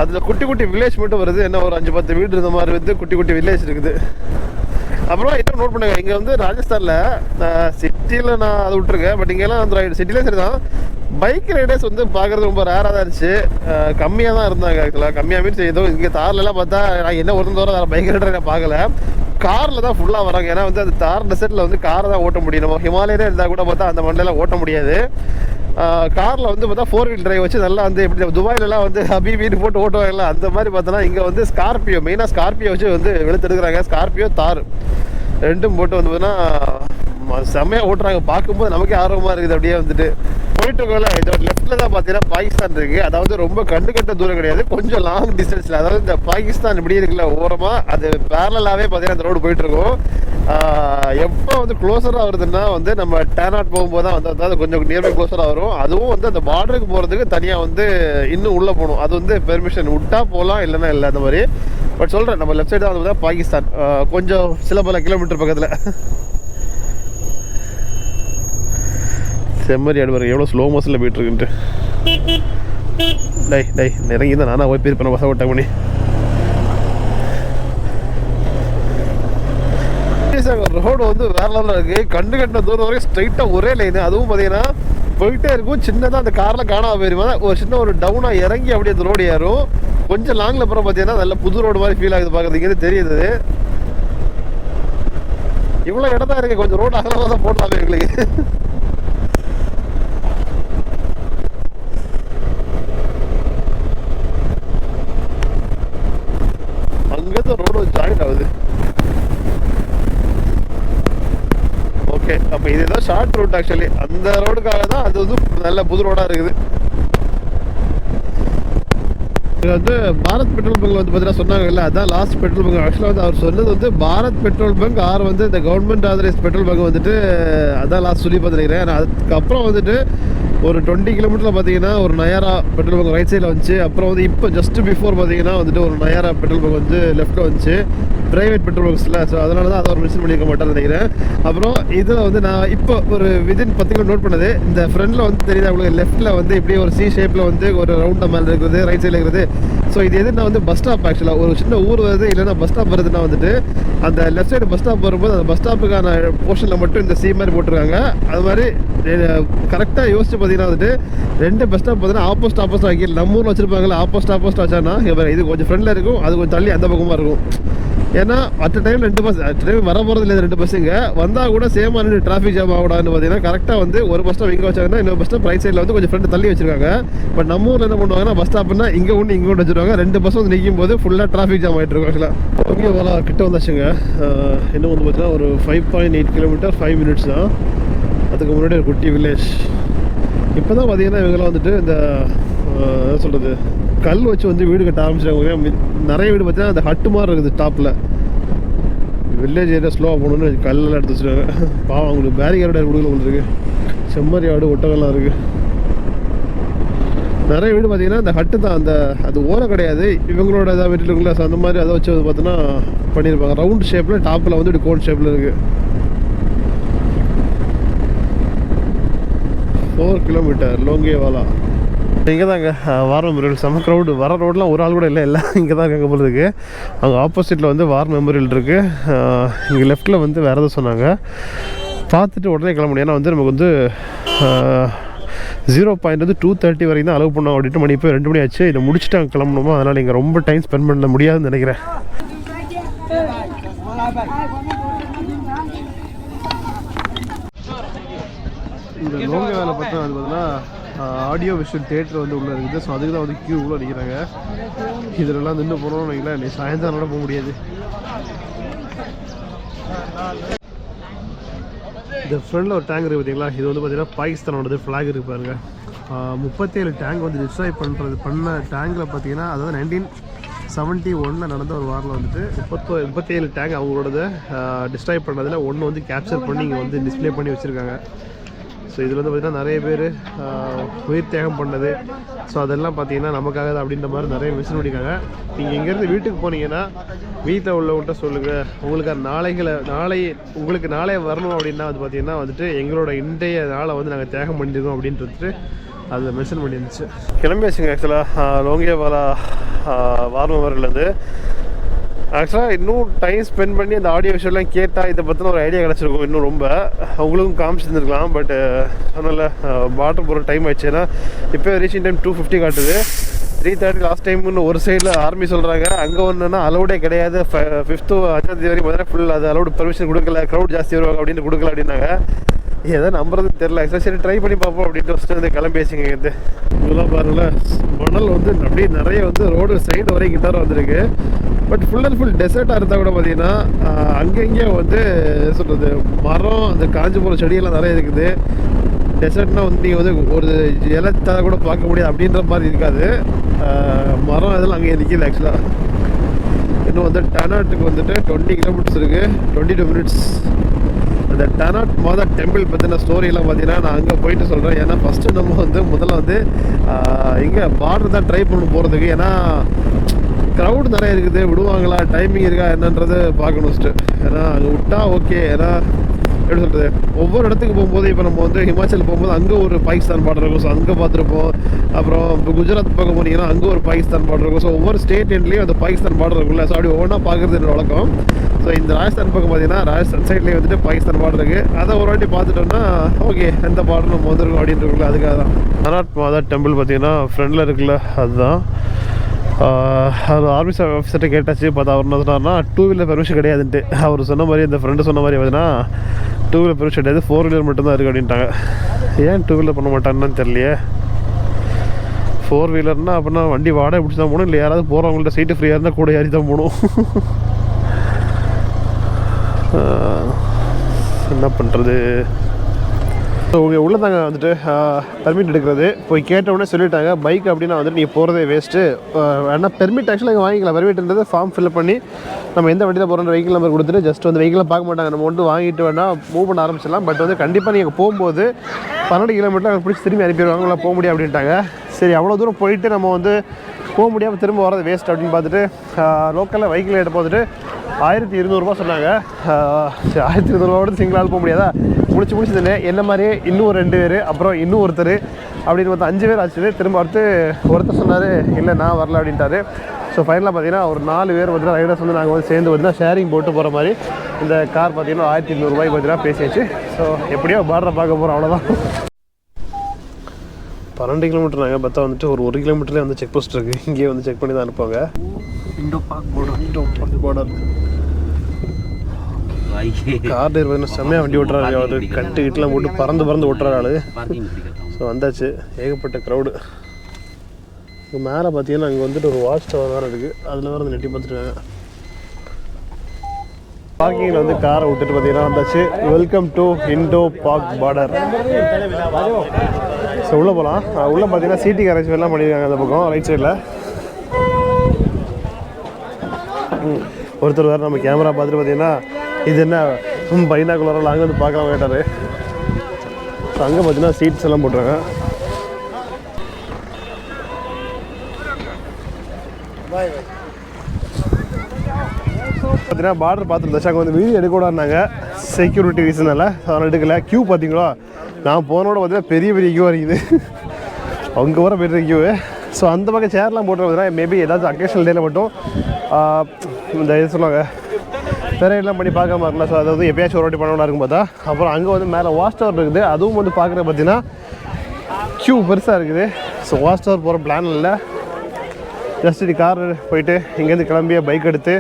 அதில் குட்டி குட்டி வில்லேஜ் மட்டும் வருது. என்ன ஒரு 5-10 வீடு இருந்த மாதிரி வந்து குட்டி குட்டி வில்லேஜ் இருக்குது. அப்புறம் இன்னும் நோட் பண்ணுங்க, இங்கே வந்து ராஜஸ்தானில் சிட்டியில் நான் அதை விட்டுருக்கேன். பட் இங்கெல்லாம் வந்து சிட்டிலே சரி தான், பைக் ரைடர்ஸ் வந்து பார்க்குறது ரொம்ப ரேராக தான் இருந்துச்சு. கம்மியாக தான் இருந்தாங்க ஆக்சுவலாக. கம்மியாக மீன்ஸ் ஏதோ இங்கே தார்லலாம் பார்த்தா நான் என்ன ஒரு தூரம் பைக் ரைடர் நான் பார்க்கல, காரில் தான் ஃபுல்லாக வராங்க. ஏன்னா வந்து அந்த தார் டெசர்ட்டில் வந்து காரை தான் ஓட்ட முடியும். நம்ம ஹிமாலயிலே இருந்தால் கூட பார்த்தா அந்த மண்ணில் ஓட்ட முடியாது. காரில் வந்து பார்த்தா 4 வீல் டிரைவ் வச்சு நல்லா வந்து எப்படி துபாயிலலாம் வந்து வீடு போட்டு ஓட்டுவாங்கல்ல, அந்த மாதிரி பார்த்தோன்னா இங்கே வந்து ஸ்கார்பியோ, மெயினாக ஸ்கார்பியோ வச்சு வந்து வெளுத்தெடுக்கிறாங்க. ஸ்கார்பியோ தார் 2ம் போட்டு வந்து பார்த்தீங்கன்னா செம்மையாக ஓட்டுறாங்க. பார்க்கும்போது நமக்கே ஆர்வமாக இருக்குது. அப்படியே வந்துட்டு போயிட்டு இருக்கோம்ல, இதோட லெஃப்ட்ல தான் பார்த்தீங்கன்னா பாகிஸ்தான் இருக்கு. அதாவது ரொம்ப கட்ட தூரம் கிடையாது, கொஞ்சம் லாங் டிஸ்டன்ஸ்ல. அதாவது இந்த பாகிஸ்தான் இப்படி இருக்குல்ல ஓரமா, அது பேரலாவே பார்த்தீங்கன்னா அந்த ரோடு போயிட்டு இருக்கும். எப்போ வந்து க்ளோஸராக வருதுன்னா வந்து நம்ம டேனாட் போகும்போது தான் வந்து அதாவது கொஞ்சம் நியர்பை க்ளோஸராக வரும். அதுவும் வந்து அந்த பார்டருக்கு போகிறதுக்கு தனியாக வந்து இன்னும் உள்ளே போகணும். அது வந்து பெர்மிஷன் விட்டா போகலாம், இல்லைன்னா இல்லை அந்த மாதிரி. பட் சொல்கிறேன், நம்ம லெஃப்ட் சைடு தான் வந்து பாகிஸ்தான், கொஞ்சம் சில பல கிலோமீட்டர் பக்கத்தில். செம்மறி ஆடு பாருங்க எவ்வளோ ஸ்லோ மோஷனில் போயிட்டுருக்குன்ட்டு. டை இறங்கி தான் நானாக போய் போயிருப்பேன் பசங்க ஓட்ட பண்ணி. ரோடு வந்து வேற லெவலில் இருக்குது. கட்டின தூரம் வரைக்கும் ஸ்ட்ரைட்டாக ஒரே லைனு. அதுவும் பார்த்தீங்கன்னா போயிட்டே இருக்கும். சின்னதாக அந்த காரில் காணாமல் போயிருமா, ஒரு சின்ன ஒரு டவுனாக இறங்கி அப்படியே அந்த ரோடு ஏறும். கொஞ்சம் லாங்கில் அப்புறம் பார்த்தீங்கன்னா நல்ல புது ரோடு மாதிரி ஃபீல் ஆகுது பார்க்குறதுக்கு தெரியுது. இவ்வளோ இடம் தான் இருக்குது, கொஞ்சம் ரோடு அகலமாக தான் போடலாமே எங்களுக்கு. அங்கேருந்து ரோடு ஜாயின் ஆகுது. ஓகே, அப்போ இதுதான் ஷார்ட் ரூட். ஆக்சுவலி அந்த ரோடுக்காக தான் அது வந்து நல்ல புது ரோடாக இருக்குது. இது வந்து பாரத் பெட்ரோல் பங்க் வந்து பார்த்தீங்கன்னா சொன்னாங்கல்ல, அதான் லாஸ்ட் பெட்ரோல் பங்க். ஆக்சுவலாக வந்து அவர் சொன்னது வந்து பாரத் பெட்ரோல் பங்க் ஆர் வந்து இந்த கவர்மெண்ட் ஆதரைஸ் பெட்ரோல் பங்க் வந்துட்டு அதான் லாஸ்ட் சொல்லி பார்த்துருக்கிறேன். அதுக்கப்புறம் வந்துட்டு ஒரு 20 கிலோமீட்டரில் பார்த்தீங்கன்னா ஒரு நயாரா பெட்ரோல் பங்க் ரைட் சைடில் வந்துச்சு. அப்புறம் வந்து இப்போ ஜஸ்ட் பிஃபோர் பார்த்தீங்கன்னா வந்துட்டு ஒரு நயாரா பெட்ரோல் பங்க் வந்து லெஃப்ட்டில் வந்துச்சு, ப்ரைவேட் பெட்ரோல் பங்க்ஸில். ஸோ அதனால தான் அதை ஒரு மென்ஷன் பண்ணியிருக்க மாட்டேன்னு நினைக்கிறேன். அப்புறம் இதில் வந்து நான் இப்போ ஒரு விதின் 10 கிலோ நோட் பண்ணது, இந்த ஃப்ரண்டில் வந்து தெரியுது உங்களுக்கு, லெஃப்ட்டில் வந்து இப்படி ஒரு சி ஷேப்பில் வந்து ஒரு ரவுண்டாக மேலே இருக்கிறது, ரைட் சைடில் இருக்கிறது. ஸோ இது எதுனா வந்து பஸ் ஸ்டாப். ஆக்சுவலாக ஒரு சின்ன ஊர் வருது இல்லைன்னா பஸ் ஸ்டாப் வருதுன்னா வந்துட்டு அந்த லெஃப்ட் சைடு பஸ் ஸ்டாப் வரும்போது அந்த பஸ் ஸ்டாப்புக்கான போர்ஷனில் மட்டும் இந்த சி மாதிரி போட்டிருக்காங்க. அது மாதிரி கரெக்டாக யோசிச்சு பார்த்தீங்கன்னா வந்துட்டு 2 பஸ் ஸ்டாப் பார்த்தீங்கன்னா ஆப்போசிட் ஆக்கி நம்ம ஊரில் வச்சிருப்பாங்களா, ஆப்போசிட் வச்சானா இது கொஞ்சம் ஃப்ரெண்டில் இருக்கும், அது கொஞ்சம் தள்ளி அந்த பக்கமாக இருக்கும். ஏன்னா அட் டைம் 2 பஸ் டைம் வர போகிறது இல்லை, 2 பஸ்ஸுங்க வந்தால் கூட சேமாக நின்று டிராஃபிக் ஜாம் ஆகக்கூடாதுன்னு பார்த்தீங்கன்னா கரெக்டாக வந்து ஒரு பஸ் ஸ்டாப் இங்கே வச்சாங்கன்னா இன்னொரு பஸ் ஸ்டாப் ரைட் சைடில் வந்து கொஞ்சம் ஃப்ரெண்டு தள்ளி வச்சிருக்காங்க. பட் நம்ம ஊரில் என்ன பண்ணுவாங்கன்னா பஸ் ஸ்டாப்னா இங்கே ஒன்று இங்கே ஒன்று வச்சுருவாங்க. 2 பஸ் வந்து நிற்கும் போது ஃபுல்லாக டிராஃபிக் ஜாம் ஆகிட்டு இருக்கும். ஆக்சுவலாக ஓகே வரா கிட்ட வந்தாச்சுங்க. இன்னும் வந்து பார்த்தீங்கன்னா ஒரு 5.8 கிலோமீட்டர் 5 மினிட்ஸ் தான். அதுக்கு முன்னாடி ஒரு குட்டி வில்லேஜ். இப்போ தான் பார்த்தீங்கன்னா இவங்கெல்லாம் வந்துட்டு இந்த என்ன சொல்கிறது கல் வச்சு வந்து வீடு கட்ட ஆரம்பிச்சிட்டாங்க. நிறைய வீடு பார்த்தீங்கன்னா அந்த ஹட்டு மாதிரி இருக்குது டாப்பில். வில்லேஜ் ஏரியா ஸ்லோவாக போகணுன்னு கல்லெல்லாம் எடுத்து வச்சுருக்காங்க. பாவம் அவங்களுக்கு பேரிகேரோட கொடுக்கல ஒன்று இருக்குது. செம்மறி ஆடு ஒட்டகம்லாம் இருக்குது. நிறைய வீடு பார்த்தீங்கன்னா அந்த ஹட்டு தான், அந்த அது ஓலை கிடையாது, இவங்களோட ஏதாவது வீட்டில் இருக்குல்ல. ஸோ அந்த மாதிரி அதை வச்சு வந்து பார்த்தீங்கன்னா பண்ணியிருப்பாங்க. ரவுண்ட் ஷேப்பில் டாப்பில் வந்து இப்படி கோன் ஷேப்பில் இருக்குது. 4 கிலோமீட்டர் லோங்கேவாலா. இங்கே தாங்க வார் மெமோரியல். செம்ம க்ரௌடு. வர ரோடெலாம் ஒரு ஆள் கூட இல்லை, எல்லாம் இங்கே தான் இருக்காங்க போகிறதுக்கு. அங்கே ஆப்போசிட்டில் வந்து வார் மெமோரியல் இருக்குது. இங்கே லெஃப்ட்டில் வந்து வேறு எதாவது சொன்னாங்க. பார்த்துட்டு உடனே கிளம்ப முடியும். ஏன்னா வந்து நமக்கு வந்து 0 பாயிண்ட் வந்து 2:30 வரைக்கும் தான் அலோவ் பண்ணோம். அப்படின்ட்டு மணி இப்போ 2 மணி ஆச்சு. இதை முடிச்சுட்டு அங்கே கிளம்பணுமா, அதனால் இங்கே ரொம்ப டைம் ஸ்பெண்ட் பண்ண முடியாதுன்னு நினைக்கிறேன். இந்த லோங்க வேலை பார்த்தா அது பார்த்தீங்கன்னா ஆடியோ விஷுவல் தியேட்டர் வந்து உள்ளே இருக்குது. ஸோ அதுக்கு தான் வந்து கியூ உள்ள நிற்கிறாங்க. இதிலெல்லாம் நின்று போகிறோம்னு வைங்களேன், நீ சாயந்தரம் போக முடியாது. இந்த ஃப்ரண்டில் ஒரு டேங்க் இருக்குது பார்த்தீங்களா, இது வந்து பார்த்தீங்கன்னா பாகிஸ்தானோடது ஃப்ளாக் இருக்குது பாருங்கள். 37 டேங்க் வந்து டிஸ்ட்ராய் பண்ண டேங்கில் பார்த்தீங்கன்னா அதாவது 1971 நடந்த ஒரு வாரில் வந்துட்டு 37 டேங்க் அவங்களோடது டிஸ்ட்ராய் பண்ணதில் ஒன்று வந்து கேப்சர் பண்ணி இங்கே வந்து டிஸ்பிளே பண்ணி வச்சுருக்காங்க. ஸோ இதில் வந்து பார்த்திங்கன்னா நிறைய பேர் உயிர் தியாகம் பண்ணது. ஸோ அதெல்லாம் பார்த்திங்கன்னா நமக்காக தான் அப்படின்ற மாதிரி நிறைய மிஷன் பண்ணியிருக்காங்க. நீங்கள் இங்கேருந்து வீட்டுக்கு போனீங்கன்னா வீட்டில் உள்ளவங்கள்ட்ட சொல்லுங்கள், உங்களுக்கு நாளை வரணும் அப்படின்னா வந்து பார்த்திங்கன்னா வந்துட்டு எங்களோட இன்றைய நாளை வந்து நாங்கள் தியாகம் பண்ணியிருக்கோம் அப்படின்ட்டு அதில் மென்ஷன் பண்ணியிருந்துச்சு. கிளம்பியாச்சுங்க. ஆக்சுவலாக லோங்கேவாலா வார் மெமோரியல்லேருந்து ஆக்சுவலாக இன்னும் டைம் ஸ்பெண்ட் பண்ணி அந்த ஆடியோ விஷயம்லாம் கேட்டால் இதை பற்றின ஒரு ஐடியா கிடச்சிருக்கும். இன்னும் ரொம்ப அவங்களுக்கும் காமிச்சிருந்துருக்கலாம். பட் அதனால் பாட்ரு போகிற டைம் ஆயிடுச்சு. ஏன்னா இப்போ ரீச்சிங் டைம் 2:50 காட்டுது. 3:30 லாஸ்ட் டைம்னு ஒரு சைடில் ஆர்மி சொல்கிறாங்க. அங்கே ஒன்றுனா அலௌடே கிடையாது. 5th 5ஆம் தேதி வரைக்கும் பார்த்தீங்கன்னா ஃபுல் அது அலௌடு பர்மிஷன் கொடுக்கல, க்ரௌட் ஜாஸ்தி வருவாங்க அப்படின்னு கொடுக்கல அப்படின்னாங்க. எதை நம்புறதுன்னு தெரில. ஆக்சுவலாக சரி ட்ரை பண்ணி பார்ப்போம் அப்படின்ட்டு ஃபஸ்ட்டு வந்து கிளம்பியாச்சுங்க. இங்கே இதெல்லாம் பாருங்களேன், மணல் வந்து அப்படியே நிறைய வந்து ரோடு சைடு வரைக்கும் கிட்டார வந்திருக்கு. பட் ஃபுல் அண்ட் ஃபுல் டெசர்ட்டாக இருந்தால் கூட பார்த்தீங்கன்னா அங்கங்கே வந்து சொல்கிறது மரம் அந்த காஞ்சி போகிற செடியெல்லாம் நிறைய இருக்குது. டெசர்ட்னால் வந்து நீங்கள் வந்து ஒரு இலத்தை கூட பார்க்க முடியாது அப்படின்ற மாதிரி இருக்காது. மரம் இதெல்லாம் அங்கே நிற்கிது. ஆக்சுவலாக இன்னும் வந்து டனாட்டுக்கு வந்துட்டு 20 கிலோமீட்டர்ஸ் இருக்குது, 22 மினிட்ஸ். அந்த டனாட் மாதா டெம்பிள் பற்றின ஸ்டோரியெல்லாம் பார்த்தீங்கன்னா நான் அங்கே போயிட்டு சொல்கிறேன். ஏன்னா ஃபஸ்ட்டு நம்ம வந்து முதல்ல வந்து இங்கே பார்டர் தான் ட்ரை பண்ண போகிறதுக்கு. ஏன்னா க்ரௌட் நிறைய இருக்குது, விடுவாங்களா, டைமிங் இருக்கா என்னன்றது பார்க்கணும் ஃபஸ்ட்டு. ஏன்னா அங்கே விட்டா ஓகே. ஏன்னா எப்படி சொல்கிறது, ஒவ்வொரு இடத்துக்கு போகும்போது இப்போ நம்ம வந்து ஹிமாச்சல் போகும்போது அங்கே ஒரு பாகிஸ்தான் பார்டர் இருக்கும். ஸோ அங்கே பார்த்துருப்போம். அப்புறம் இப்போ குஜராத் பக்கம் போனீங்கன்னா அங்கே ஒரு பாகிஸ்தான் பார்டர் இருக்கும். ஸோ ஒவ்வொரு ஸ்டேட் எண்ட்லேயும் அந்த பாகிஸ்தான் பார்டர் இருக்குல்ல. ஸோ அப்படி ஒவ்வொன்றா பார்க்குறது என்னோட வழக்கம். ஸோ இந்த ராஜஸ்தான் பக்கம் பார்த்தீங்கன்னா ராஜஸ்தான் சைட்லேயே வந்துட்டு பாகிஸ்தான் பார்டர் இருக்குது. அதை ஒரு வாட்டி பார்த்துட்டோம்னா ஓகே எந்த பார்டர் நம்ம வந்துருக்கோம் அப்படின்னு இருக்குல்ல. அதுக்காக தான் டனாட் மாதா டெம்பிள் பார்த்தீங்கன்னா ஃப்ரெண்டில் இருக்குல்ல, அதுதான். அவர் ஆர்மி ஆஃபீஸர்கிட்ட கேட்டாச்சு. பார்த்தா அவர் என்ன சொன்னார்னா 2 வீலர் பெர்மிஷன் கிடையாதுன்ட்டு. அவர் சொன்ன மாதிரி அந்த ஃப்ரெண்டு சொன்ன மாதிரி பார்த்தீங்கன்னா 2 வீலர் பெர்மிஷன் கிடையாது, 4 வீலர் மட்டும்தான் இருக்குது அப்படின்ட்டாங்க. ஏன் 2 வீலர் பண்ண மாட்டாங்கன்னு தெரியலையே. 4 வீலர்னால் அப்படின்னா வண்டி வாடகை பிடிச்சி தான் போகணும், இல்லை யாராவது போகிறவங்கள்ட்ட சீட்டு ஃப்ரீயாக இருந்தால் கூட ஏறி தான் போகணும். என்ன பண்ணுறது. ஸோ உங்கள் உள்ள தாங்க வந்துட்டு பெர்மிட் எடுக்கிறது போய் கேட்டவுடனே சொல்லிட்டாங்க. பைக் அப்படின்னா வந்துட்டு நீங்கள் போகிறதே வேஸ்ட்டு. ஆனால் பெர்மிட் ஆக்சுவலாக இங்கே வாங்கிக்கலாம். பெர்மிட்ன்றது ஃபார்ம் ஃபில்அப் பண்ணி நம்ம எந்த வண்டியில் போகிறோன்ற வெஹிக்கிள் நம்பர் கொடுத்துட்டு ஜஸ்ட் வந்து வெஹிக்கிளை பார்க்க மாட்டாங்க. நம்ம வந்து வாங்கிட்டு வேணால் மூவ் பண்ண ஆரம்பிச்சிடலாம். பட் வந்து கண்டிப்பாக நீங்கள் போகும்போது 12 கிலோமீட்டர் அங்கே பிடிச்சி திரும்பி அனுப்பிடுவாங்க, உங்களை போக முடியும் அப்படின்ட்டாங்க. சரி அவ்வளோ தூரம் போயிட்டு நம்ம வந்து போக முடியாமல் திரும்ப வரது வேஸ்ட் அப்படின்னு பார்த்துட்டு லோக்கலில் வெஹிக்கிள் எடுத்து போட்டுட்டு 1200 ரூபா சொன்னாங்க. சரி 1200 ரூபாவோட சிங்கிளாக போக முடியாதா, முடிச்சதுன்னு என்ன மாதிரியே இன்னும் ஒரு 2 பேர், அப்புறம் இன்னும் ஒருத்தர் அப்படின்னு மொத்தம் 5 பேர் ஆச்சு. திரும்ப ஒருத்தர் சொன்னார் இல்லை நான் வரல அப்படின்ட்டாரு. ஸோ ஃபைனலாக பார்த்தீங்கன்னா ஒரு 4 பேர் வந்து ரைடர்ஸ் வந்து நாங்கள் வந்து சேர்ந்து பார்த்தீங்கன்னா ஷேரிங் போட்டு போகிற மாதிரி இந்த கார் பார்த்தீங்கன்னா 1200 ரூபாய்க்கு பார்த்தீங்கன்னா பேசியாச்சு. ஸோ எப்படியோ பார்டரை பார்க்க போகிறோம், அவ்வளோதான். 12 கிலோமீட்டர் நாங்கள் பார்த்தா வந்துட்டு ஒரு 1 கிலோமீட்டர்லேயே வந்து செக் போஸ்ட் இருக்குது. இங்கேயே வந்து செக் பண்ணி தான் அனுப்புவாங்க. Indo park border car driver பார்த்தீங்கன்னா செம்மையாக வண்டி ஓட்டுறாரு. அவர் கட்டு கிட்டலாம் போட்டு பறந்து ஓட்டுறாரு ஆளு. ஸோ வந்தாச்சு. ஏகப்பட்ட க்ரௌடு. இங்கே மேலே பார்த்தீங்கன்னா அங்கே வந்துட்டு ஒரு வாட்ச் டவர் வேறு இருக்குது. அதில் வேறு வந்து நெட்டி பார்த்துருக்காங்க. பார்க்கிங்கில் வந்து காரை விட்டுட்டு பார்த்தீங்கன்னா வந்தாச்சு. Welcome to Indo park border. So உள்ளே போகலாம். உள்ளே பார்த்தீங்கன்னா சீட்டிங் அரேஞ்ச்மெண்ட்லாம் பண்ணியிருக்காங்க அந்த பக்கம் ரைட் சைடில். ஒருத்தர் வேறு நம்ம கேமரா பார்த்துட்டு பார்த்தீங்கன்னா இது என்ன பைனாக்குலரெல்லாம் அங்கே வந்து பார்க்கலாம் கேட்டார். ஸோ அங்கே பார்த்தீங்கன்னா சீட்ஸ் எல்லாம் போட்டுருங்க. பார்த்தீங்கன்னா பார்டர் பார்த்துருந்தாச்சு. அங்கே வந்து வீடியோ எடுக்கூடாதுனாங்க செக்யூரிட்டி ரீசனால். அதனால் எடுக்கலை. க்யூ பார்த்தீங்களா, நான் போனோட பார்த்தீங்கன்னா பெரிய க்யூ இருக்குது. அவங்க வர பெரிய க்யூ. ஸோ அந்த பக்கம் சேர்லாம் போட்டுருந்தா மேபி ஏதாச்சும் அக்கேஷனல் டேயில் மட்டும் இந்த இது சொல்லுவாங்க பெரையெல்லாம் பண்ணி பார்க்காம இருக்கலாம். ஸோ அதாவது எப்பயாச்சும் ஒரு வாட்டி பண்ணலாம் இருக்கும் பார்த்தா. அப்புறம் அங்கே வந்து மேலே வாட்ச் டவர் இருக்குது. அதுவும் வந்து பார்க்குறது பார்த்தீங்கன்னா க்யூ பெருசாக இருக்குது. ஸோ வாட்ச் டவர் போகிற பிளான் இல்லை. ஜஸ்ட் இது கார் போயிட்டு இங்கேருந்து கிளம்பிய பைக் எடுத்து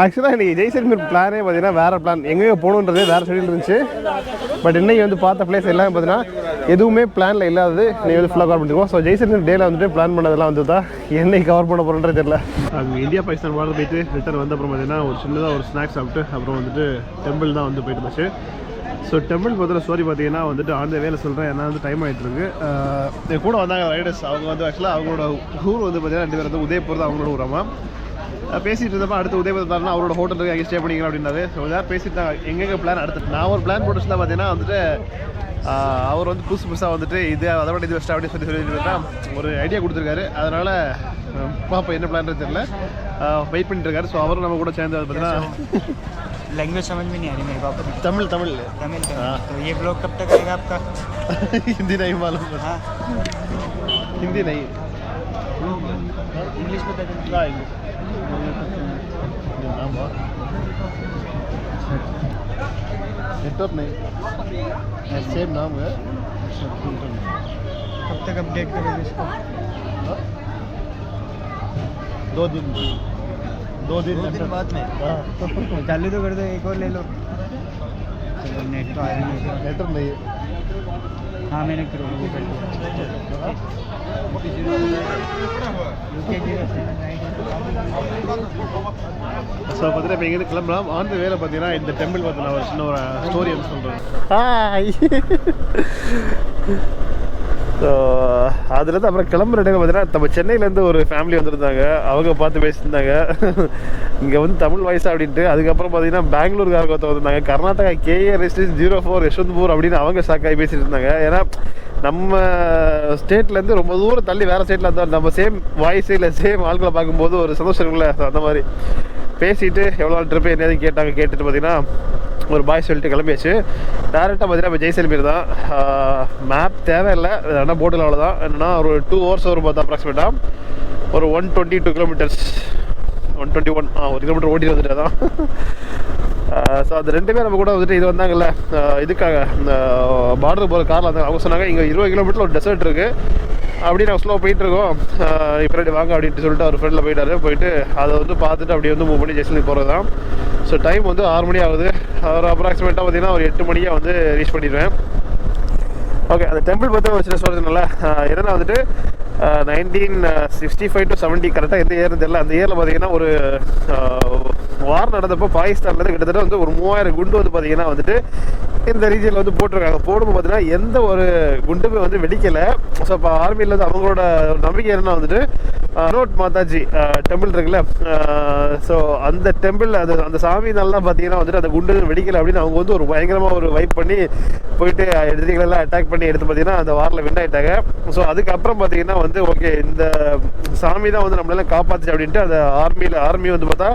ஆக்சுவலாக இன்றைக்கி ஜெய்சல்மீர் பிளானே பார்த்தீங்கன்னா வேறு பிளான், எங்கேயோ போகணுன்றது வேறு ஷெடியூல் இருந்துச்சு. பட் இன்றைக்கி வந்து பார்த்த பிளேஸ் எல்லாம் பார்த்தீங்கன்னா எதுவுமே பிளானில் இல்லாதது நீங்கள் வந்து ஃபுல்லாக கவர் பண்ணிருக்கோம். ஸோ ஜெய்சல்மீர் டேயில் வந்துட்டு பிளான் பண்ணதெல்லாம் வந்து தான் என்னைக்கு கவர் பண்ண போகிறோன்றே தெரியல. அங்கே இந்தியா பாகிஸ்தான் பார்டர் போயிட்டு ரிட்டர்ன் வந்த அப்புறம் பார்த்தீங்கன்னா ஒரு சின்னதாக ஒரு ஸ்நாக்ஸ் சாப்பிட்டு அப்புறம் வந்துட்டு டெம்பிள் தான் வந்து போயிட்டு இருந்துச்சு. ஸோ டெம்பிள் பற்றின ஸ்டோரி பார்த்தீங்கன்னா வந்துட்டு ஆன் த வேலை சொல்கிறேன். ஏன்னா வந்து டைம் ஆகிட்டு இருக்கு. என் கூட வந்தாங்க ரைடர்ஸ். அவங்க வந்து ஆக்சுவலாக அவங்களோட ஊர் வந்து பார்த்தீங்கன்னா 2 பேர் வந்து உதயபூர் தான் அவங்களோட ஊராமா. பேசிகிட்டு இருந்தப்போ அடுத்து உதயபூர் தாருன்னா அவரோட ஹோட்டலுக்கு அங்கே ஸ்டே பண்ணிக்கலாம் அப்படின்னாரு. ஸோ எதாவது பேசிட்டு தான் எங்கெங்கே பிளான் அடுத்து நான் ஒரு பிளான் போட்டு தான் பார்த்தீங்கன்னா வந்துட்டு அவர் வந்து புதுசாக வந்துட்டு இது அதை விட இது பெஸ்ட்டாக அப்படின்னு சொல்லிட்டு ஒரு ஐடியா கொடுத்துருக்காரு. அதனால் பாப்பா என்ன பிளான்றது தெரியல, வெயிட் பண்ணிட்டு இருக்காரு. ஸோ அவரும் நம்ம கூட சேர்ந்து பார்த்தீங்கன்னா लैंग्वेज समझ में नहीं आ रही मेरे पापा। तमिल हाँ। तो ये ब्लॉग कब तक आएगा आपका? हिंदी नहीं मालूम। हाँ हिंदी नहीं, इंग्लिश में ना इंग्लिश नेटवर्क नहीं, सेम नाम है। कब तक अपडेट करोगे इसको? 2 दिन बाद में। चालू तो कर दो, एक और ले लो। चलो नेट तो आ रही है, नेटवर्क नहीं है। हाँ मैंने करो ஸோ பார்த்தீங்கன்னா இப்போ இங்கேருந்து கிளம்பலாம். ஆன் த வேலை பார்த்தீங்கன்னா இந்த டெம்பிள் பார்த்தீங்கன்னா ஒரு சின்ன ஒரு ஸ்டோரி வந்து சொல்கிறேன். ஸோ அதுலேருந்து அப்புறம் கிளம்புற டைம் பார்த்தீங்கன்னா நம்ம சென்னையிலேருந்து ஒரு ஃபேமிலி வந்துருந்தாங்க. அவங்க பார்த்து பேசியிருந்தாங்க இங்கே வந்து தமிழ் வாய்ஸா அப்படின்ட்டு. அதுக்கப்புறம் பார்த்தீங்கன்னா பெங்களூருக்காரங்க ஒருத்தர் வந்திருந்தாங்க. கர்நாடகா KA ரெஜிஸ்ட்ரேஷன் 04 யஷ்வந்த்பூர் அப்படின்னு அவங்க ஷாக்காகி பேசிட்டு இருந்தாங்க. ஏன்னா நம்ம ஸ்டேட்லேருந்து ரொம்ப தூரம் தள்ளி வேறு ஸ்டேட்டில் இருந்தால் நம்ம சேம் வாய்ஸு இல்லை சேம் ஆட்களை பார்க்கும்போது ஒரு சந்தோஷம் இருக்குல்ல. அந்த மாதிரி பேசிட்டு எவ்வளோ நாள் ட்ரிப்பு என்னது கேட்டாங்க. கேட்டுட்டு பார்த்தீங்கன்னா ஒரு பாய் சொல்லிட்டு கிளம்பியாச்சு. டேரெக்டாக பார்த்தீங்கன்னா இப்போ ஜெய்சல்மீர் தான். மேப் தேவையில்லை, ஆனால் போட்டில் அவ்வளோதான். என்னென்னா ஒரு 2 hours வரும் பார்த்தா அப்ராக்சிமேட்டாக ஒரு 122 கிலோமீட்டர்ஸ் 121 1 கிலோமீட்டர் ஓட்டிட்டு வந்துட்டு தான். ஸோ அது 2 பேர் நம்ம கூட வந்துட்டு இது வந்தாங்கல்ல இதுக்காக இந்த பார்டர் போகிற காரில் வந்தாங்க. அவங்க சொன்னாங்க இங்கே 20 கிலோமீட்டரில் ஒரு டெசர்ட் இருக்குது அப்படி நாங்கள் ஸ்லோவாக போயிட்டுருக்கோம், இப்போ வாங்க அப்படின்ட்டு சொல்லிட்டு அவர் ஃப்ரெண்டில் போயிட்டு அதை வந்து பார்த்துட்டு அப்படியே வந்து மூவ் பண்ணி ஜெய்சல்மீர் போகிறது தான். ஸோ டைம் வந்து 6 மணி ஆகுது. ஒரு அப்ராக்சிமேட்டாக பார்த்தீங்கன்னா ஒரு 8 மணியாக வந்து ரீச் பண்ணிடுவேன். ஓகே, அந்த டெம்பிள் பற்றி ஒரு சின்ன சொல்கிறதுனால என்னென்னா வந்துட்டு 1965 to 70 கரெக்டாக எந்த இயர்னு தெரியல. அந்த இயரில் பார்த்தீங்கன்னா ஒரு வார் நடந்தப்போ பாகிஸ்தான்லேருந்து கிட்டத்தட்ட வந்து ஒரு 3000 குண்டு வந்து பார்த்தீங்கன்னா வந்துட்டு இந்த ரீஜனில் வந்து போட்டிருக்காங்க. போடும்போது பார்த்தீங்கன்னா எந்த ஒரு குண்டுமே வந்து வெடிக்கலை. ஸோ இப்போ ஆர்மியில் வந்து அவங்களோட நம்பிக்கை என்னன்னா வந்துட்டு நோட் மாதாஜி டெம்பிள் இருக்குல்ல, ஸோ அந்த டெம்பிள் அந்த சாமினாலாம் பார்த்தீங்கன்னா வந்துட்டு அந்த குண்டு வெடிக்கலை அப்படின்னு அவங்க வந்து ஒரு பயங்கரமாக ஒரு வைப் பண்ணி போயிட்டு எதிரிகளெல்லாம் அட்டாக் பண்ணி எடுத்து பார்த்தீங்கன்னா அந்த வாரில் வின் ஆகிட்டாங்க. ஸோ அதுக்கப்புறம் பார்த்தீங்கன்னா வந்து ஓகே இந்த சாமி தான் வந்து நம்மளெல்லாம் காப்பாற்றுச்சு அப்படின்ட்டு அந்த ஆர்மி வந்து பார்த்தா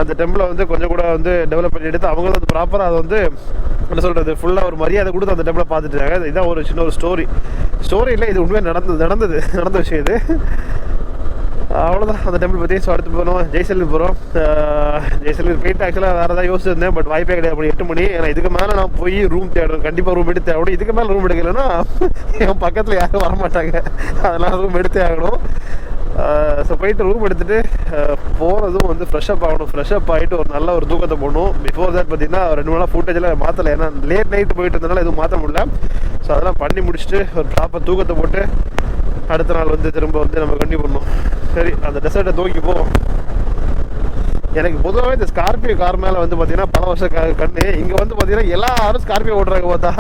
அந்த டெம்பிளை வந்து கொஞ்சம் கூட வந்து டெவலப் பண்ணி எடுத்து அவங்களும் வந்து ப்ராப்பராக அதை வந்து என்ன சொல்கிறது ஃபுல்லாக ஒரு மரியாதை கொடுத்து அந்த டெம்பிளை பார்த்துட்டாங்க. இதுதான் ஒரு சின்ன ஒரு ஸ்டோரி இல்லை, இது உண்மையாக நடந்த விஷயம் இது. அவ்வளோதான் அந்த டெம்பிள் பற்றி. ஸோ அடுத்து போகிறோம் ஜெய்சல்மீர் போகிறோம். ஜெய்சல்மீர் போயிட்டு ஆக்சுவலாக வேறு ஏதாவது யோசிச்சிருந்தேன், பட் வாய்ப்பே கிடையாது. அப்படி 8 மணி. ஏன்னா இதுக்கு மேலே நான் போய் ரூம் தேடணும், கண்டிப்பாக ரூம் எடுத்தே ஆகணும். இதுக்கு மேலே ரூம் எடுக்கலைன்னா என் பக்கத்தில் யாரும் வரமாட்டாங்க, அதெல்லாம் ரூம் எடுத்தே ஆகணும். ஸோ போயிட்டு ரூம் எடுத்துகிட்டு போகிறதும் வந்து ஃப்ரெஷ்அப் ஆகணும். ஃப்ரெஷ்அப் ஆகிட்டு ஒரு நல்ல ஒரு தூக்கத்தை போடணும். பிஃபோர் தட் பார்த்தீங்கன்னா 2 நாளாக ஃபுட்டேஜெல்லாம் மாற்றலை, ஏன்னா லேட் நைட்டு போயிட்டு இருந்தனால எதுவும் மாற்ற முடியல. ஸோ அதெல்லாம் பண்ணி முடிச்சுட்டு ஒரு ப்ராப்பர் தூக்கத்தை போட்டு அடுத்த நாள் வந்து திரும்ப வந்து நம்ம கண்டிப்பாக பண்ணணும். சரி, அந்த டெசர்ட்டை தூக்கி போவோம். எனக்கு பொதுவாகவே இந்த ஸ்கார்பியோ கார் மேலே வந்து பார்த்தீங்கன்னா பல வருஷம் கண்ணு. இங்கே வந்து பார்த்தீங்கன்னா எல்லாரும் ஸ்கார்பியோ ஓட்டுறாங்க. பார்த்தா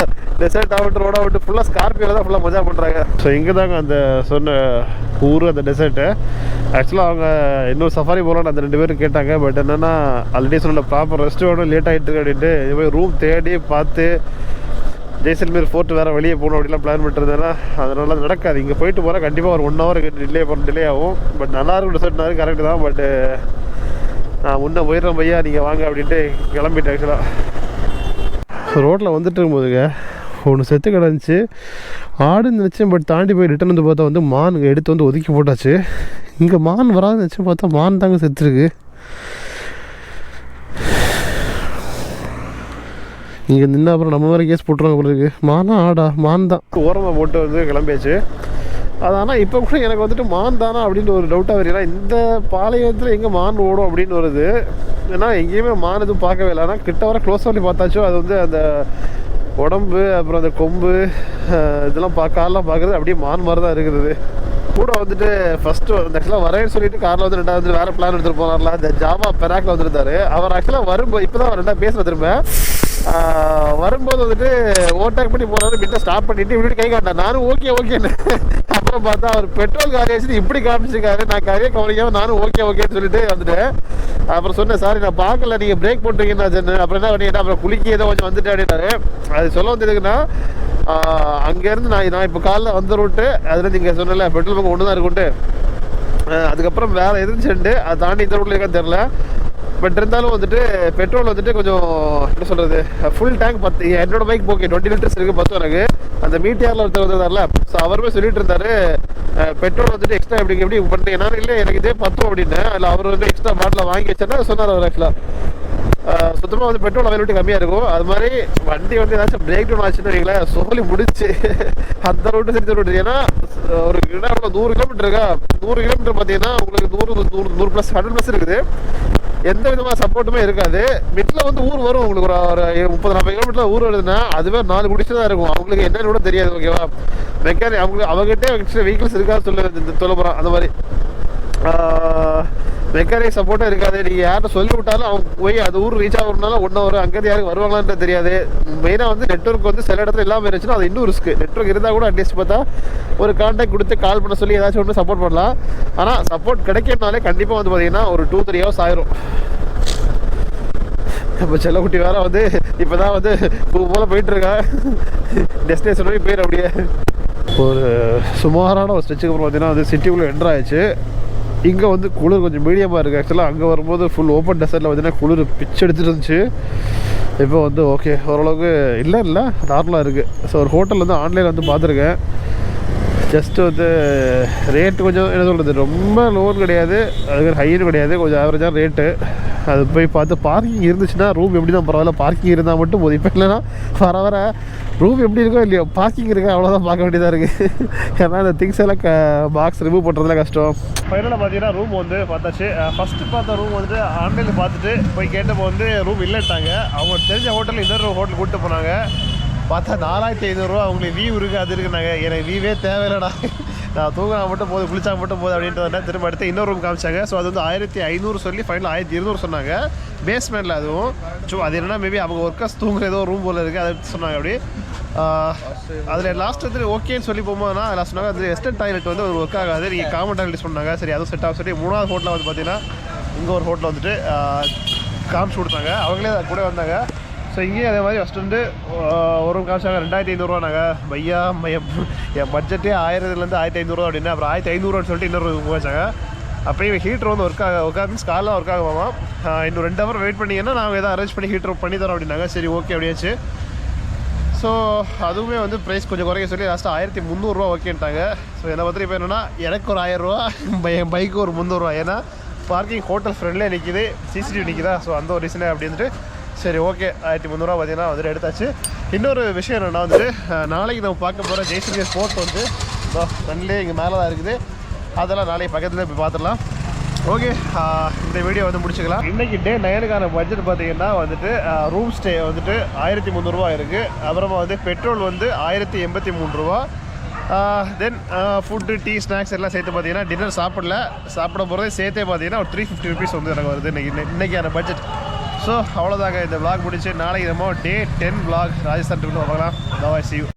டெசர்ட் ஆகட்டும் ரோட ஆகட்டும் ஃபுல்லாக ஸ்கார்பியோவில் தான் ஃபுல்லாக மஜா பண்ணுறாங்க. ஸோ இங்கே தாங்க அந்த சொன்ன ஊர் அந்த டெசர்ட்டு. ஆக்சுவலாக அவங்க இன்னொரு சஃபாரி போகலான்னு அந்த 2 பேரும் கேட்டாங்க. பட் என்னென்னா ஆல்ரெடி சொன்ன ப்ராப்பர் ரெஸ்ட் வேணும், லேட் ஆகிட்டு இருக்கு அப்படின்ட்டு இது போய் ரூம் தேடி பார்த்து ஜெய்சல்மீர் ஃபோர்ட் வேறு வெளியே போகணும் அப்படிலாம் பிளான் பண்ணுறதுனா அதனால நடக்காது. இங்கே போயிட்டு போகிறேன் கண்டிப்பாக ஒரு 1 hour டிலே ஆகும். பட் நல்லாயிருக்கும் டெசர்ட்னாரு கரெக்டு தான். பட்டு நான் முன்னே போயிடுறேன் பையா நீங்கள் வாங்க அப்படின்ட்டு கிளம்பிட்டேன். ஆக்சுவலாக ரோட்டில் வந்துட்டு இருக்கும்போதுங்க ஒன்று செத்து கிடந்துச்சு, ஆடுன்னு நினச்சேன். பட் தாண்டி போய் ரிட்டன் வந்து பார்த்தா வந்து மான் எடுத்து வந்து ஒதுக்கி போட்டாச்சு. இங்கே மான் வராதுன்னு நினச்சி பார்த்தா மான் தாங்க செத்துருக்கு. இங்கே நின்று அப்புறம் நம்ம வேறு கேஸ் போட்டுருவாங்க உங்களுக்கு. மானா ஆடா? மான் தான். ஓரமாக போட்டு வந்து கிளம்பியாச்சு. அது ஆனால் இப்போ கூட எனக்கு வந்துட்டு மான் தானா அப்படின்ட்டு ஒரு டவுட்டாக வருது. ஏன்னா இந்த பாளையத்தில் எங்கே மான் ஓடும் அப்படின்னு வருது. ஏன்னா எங்கேயுமே மான் எதுவும் பார்க்கவே இல்லை. ஆனால் கிட்ட வர க்ளோஸ் பண்ணி பார்த்தாச்சோ அது வந்து அந்த உடம்பு அப்புறம் அந்த கொம்பு இதெல்லாம் காலெலாம் பார்க்குறது அப்படியே மான் மாதிரி தான் இருக்குது. கூட வந்துட்டு ஃபஸ்ட்டு ஆக்சுவலாக வரேன்னு சொல்லிட்டு காரில் வந்து 2வது வேறு பிளான் எடுத்துகிட்டு போனார்ல, இந்த ஜாவா பெராக்கில் வந்துருந்தாரு. அவர் ஆக்சுவலாக வரும்போது இப்போ தான் அவர் 2 பேசுகிற திரும்ப வரும்போது வந்துட்டு ஓவர்டேக் பண்ணி போனாரு. கிட்ட ஸ்டாப் பண்ணிட்டு இப்படி கை காட்டார். நானும் ஓகேன்னு அப்புறம் பார்த்தா அவர் பெட்ரோல் காரி வச்சுட்டு இப்படி காமிச்சிருக்காரு. நான் கரையை கவனிக்காமல் நானும் ஓகேன்னு சொல்லிட்டு வந்துட்டேன். அப்புறம் சொன்னேன் சாரி நான் பார்க்கல நீங்கள் பிரேக் போட்டுருக்கீங்கன்னு நான் சொன்னேன். அப்புறம் என்ன பண்ணிட்டேன், அப்புறம் குளிக்க ஏதோ கொஞ்சம் வந்துட்டு அப்படின்னாரு. அது சொல்ல வந்ததுக்குன்னா அங்கேருந்து நான் இப்போ காலைல வந்த ரூட்டு அதில் நீங்கள் சொன்னல பெட்ரோல் பங்க் ஒன்று தான் இருக்குன்ட்டு அதுக்கப்புறம் வேறு எதுன்னு அதை தாண்டி இந்த ரூட்டில் இருக்கான்னு தெரில. பட் இருந்தாலும் வந்துட்டு பெட்ரோல் வந்துட்டு கொஞ்சம் என்ன சொல்கிறது ஃபுல் டேங்க் 10 என்னோட பைக் ஓகே 20 லிட்டர்ஸ் இருக்குது 10 எனக்கு. அந்த மீட்டியாரில் ஒருத்தர் வந்தார்ல, ஸோ அவருமே சொல்லிட்டு இருந்தார் பெட்ரோல் வந்துட்டு எக்ஸ்ட்ரா எப்படி பண்ணுறீங்க. நான் இல்லை எனக்கு இதே 10 அப்படின்னு. அதில் அவர் வந்து எக்ஸ்ட்ரா பாட்டில் வாங்கி வச்சேன்னா சொன்னார் அவர். ஆக்சுவலாக சுத்தமாக வந்து பெட்ரோல் அவைலபிலிட்டி கம்மியாக இருக்கும். அது மாதிரி வண்டி வந்து ஏதாச்சும் பிரேக் டவுன் ஆச்சுன்னு வைங்களேன் சோலி முடிச்சு அந்த ரூட்டு சரி ரூட்டு. ஏன்னா ஒரு 100 கிலோமீட்டர் இருக்கா, 100 கிலோமீட்டர் பார்த்தீங்கன்னா உங்களுக்கு 100 +100 இருக்குது. எந்த விதமான சப்போர்ட்டுமே இருக்காது. மிடில் வந்து ஊர் வரும் உங்களுக்கு, ஒரு 30-40 கிலோமீட்டர் ஊர் வருதுன்னா அதுவே 4 குடிச்சு தான் இருக்கும். அவங்களுக்கு என்னன்னு கூட தெரியாது. ஓகேவா, மெக்கானிக் அவங்ககிட்டே வெஹிக்கிள்ஸ் இருக்காது சொல்ல போகிறான். அந்த மாதிரி மெக்கானிக் சப்போர்ட்டும் இருக்காது. நீங்கள் யார்கிட்ட சொல்லி விட்டாலும் அவங்க போய் அது ஊர் ரீச் ஆகணும்னாலும் 1 hour அங்கேருந்து யாருக்கு வருவாங்களான்னு தெரியாது. மெயினாக வந்து நெட்வொர்க் வந்து சில இடத்துல இல்லாமல் இருந்துச்சுன்னா அது இன்னும் ரிஸ்க்கு. நெட்வொர்க் இருந்தால் கூட அட்லீஸ்ட் பார்த்தா ஒரு கான்டாக்ட் கொடுத்து கால் பண்ண சொல்லி ஏதாச்சும் ஒன்று சப்போர்ட் பண்ணலாம். ஆனால் சப்போர்ட் கிடைக்கணும்னாலே கண்டிப்பாக வந்து பார்த்தீங்கன்னா ஒரு 2-3 hours ஆயிரும். நம்ம செல்லக்குட்டி வேற வந்து இப்போ தான் வந்து போல் போயிட்டுருக்கா, டெஸ்டினேஷன் வரைக்கும் போயிடும். அப்படியே ஒரு சுமாரான ஒரு ஸ்ட்ரெச்சுக்கு அப்புறம் பார்த்தீங்கன்னா வந்து சிட்டிக்குள்ளே என்ட்ரு ஆயிடுச்சு. இங்கே வந்து குளிர் கொஞ்சம் மீடியமாக இருக்குது. ஆக்சுவலாக அங்கே வரும்போது ஃபுல் ஓப்பன் டெசர்ட்டில் பார்த்தீங்கன்னா குளிர் பிச்சு எடுத்துகிட்டு இருந்துச்சு. இப்போ வந்து ஓகே ஓரளவுக்கு இல்லை நார்மலாக இருக்குது. ஸோ ஒரு ஹோட்டல் வந்து ஆன்லைனில் வந்து பார்த்துருக்கேன். ஜஸ்ட்டு வந்து ரேட்டு கொஞ்சம் என்ன சொல்கிறது, ரொம்ப லோன் கிடையாது, அதுக்கு ஹையும் கிடையாது, கொஞ்சம் ஆவரேஜான ரேட்டு. அது போய் பார்த்து பார்க்கிங் இருந்துச்சுன்னா ரூம் எப்படி தான் பரவாயில்ல, பார்க்கிங் இருந்தால் மட்டும் போதும். இப்போ இல்லைன்னா வர ரூம் எப்படி இருக்கோ இல்லையோ பார்க்கிங் இருக்கா அவ்வளோதான் பார்க்க வேண்டியதாக இருக்குது. ஏன்னா இந்த திங்ஸ் எல்லாம் பாக்ஸ் ரிமூவ் பண்ணுறதுலாம் கஷ்டம். ஃபைனலாக பார்த்தீங்கன்னா ரூம் வந்து பார்த்தாச்சு. ஃபஸ்ட்டு பார்த்த ரூம் வந்துட்டு ஆன்லைனில் பார்த்துட்டு போய் கேட்டப்போ வந்து ரூம் இல்லைட்டாங்க. அவங்க தெரிஞ்ச ஹோட்டலில் இன்னொரு ஹோட்டல் கூப்பிட்டு போனாங்க. பார்த்தா 4500 அவங்களுக்கு லீவ் இருக்குது, அது இருக்குனாங்க. எனக்கு லீவே தேவையில்லடா, நான் தூங்கினா மட்டும் போதும், குளிச்சா மட்டும் போதும் அப்படின்றத திரும்ப அடுத்து இன்னொரு ரூம் காமிச்சாங்க. ஸோ அது வந்து 1500 சொல்லி ஃபைனல் 1200 சொன்னாங்க. பேஸ்மெண்ட்டில் அதுவும் அது என்னன்னா மேபி அவங்க ஒர்க்கர்ஸ் தூங்குற ஏதோ ரூம் போல் இருக்குது, அதை சொன்னாங்க. அப்படி அதில் லாஸ்ட் வந்து ஓகேன்னு சொல்லி போகும்போதுனா அதில் சொன்னாங்க அது வெஸ்டர்ன் டாய்லெட் வந்து ஒரு ஒர்க் ஆகாது, நீங்கள் காமன் டாய்லெட் சொன்னாங்க. சரி அதுவும் செட் ஆகும் சொல்லி 3வது ஹோட்டலில் வந்து பார்த்தீங்கன்னா இங்கே ஒரு ஹோட்டலில் வந்துட்டு காமிச்சு கொடுத்தாங்க. அவங்களே கூட வந்தாங்க. ஸோ இங்கேயும் அதே மாதிரி ஃபஸ்ட்டு வந்து ஒரு ரூம் காமிச்சாங்க 2500 நாங்கள் பையா என் பட்ஜெட்டே 1000லேருந்து 1500 அப்படின்னு. அப்புறம் 1500 சொல்லிட்டு இன்னொரு ரூம் வச்சாங்க. அப்போயும் ஹீட்டர் வந்து ஒர்க் மீன்ஸ் காலைலாம் ஒர்க் ஆகுமாமா. இன்னும் 2 hour வெயிட் பண்ணிங்கன்னா நாங்கள் எதாவது அரேஞ்ச் பண்ணி ஹீட்டர் பண்ணி தரோம் அப்படின்னாங்க. சரி ஓகே அப்படியாச்சு. ஸோ அதுவுமே வந்து ப்ரைஸ் கொஞ்சம் குறைக்க சொல்லி லாஸ்ட்டாக 1300 ஓகேன்ட்டாங்க. ஸோ என்னை பற்றி இப்போ என்னென்னா எனக்கு ஒரு 1000, என் பைக்கு ஒரு 300. ஏன்னா பார்க்கிங் ஹோட்டல் ஃப்ரெண்ட்லேயே நிற்கிது, சிசிடிவி நிற்கிதா. ஸோ அந்த ஒரு ரீசனே அப்படின்ட்டு சரி ஓகே 1300 பார்த்தீங்கன்னா வந்துட்டு எடுத்தாச்சு. இன்னொரு விஷயம் என்னென்னா வந்துட்டு நாளைக்கு நம்ம பார்க்க போகிற ஜெய்சல்மேர் ஸ்போர்ட் வந்து கண்ணிலே இங்கே மேலே தான் இருக்குது. அதெல்லாம் நாளைக்கு பக்கத்தில் போய் பார்த்துடலாம். ஓகே இந்த வீடியோ வந்து முடிச்சுக்கலாம். இன்றைக்கி டே 9க்கான பட்ஜெட் பார்த்தீங்கன்னா வந்துட்டு ரூம் ஸ்டே வந்துட்டு 1300 இருக்குது. அப்புறமா வந்து பெட்ரோல் வந்து 1083 ரூபா. தென் ஃபுட்டு டீ ஸ்நாக்ஸ் எல்லாம் சேர்த்து பார்த்தீங்கன்னா டின்னர் சாப்பிட போகிறதே சேர்த்தே பார்த்தீங்கன்னா ஒரு 350 rupees வந்து எனக்கு வருது இன்றைக்கான பட்ஜெட். ஸோ அவ்வளோதாங்க இந்த vlog முடிச்சு. நாளைக்கு நம்ம டே 10 vlog ராஜஸ்தான் ட்ரிப் பார்க்கலாம். பாய், see you.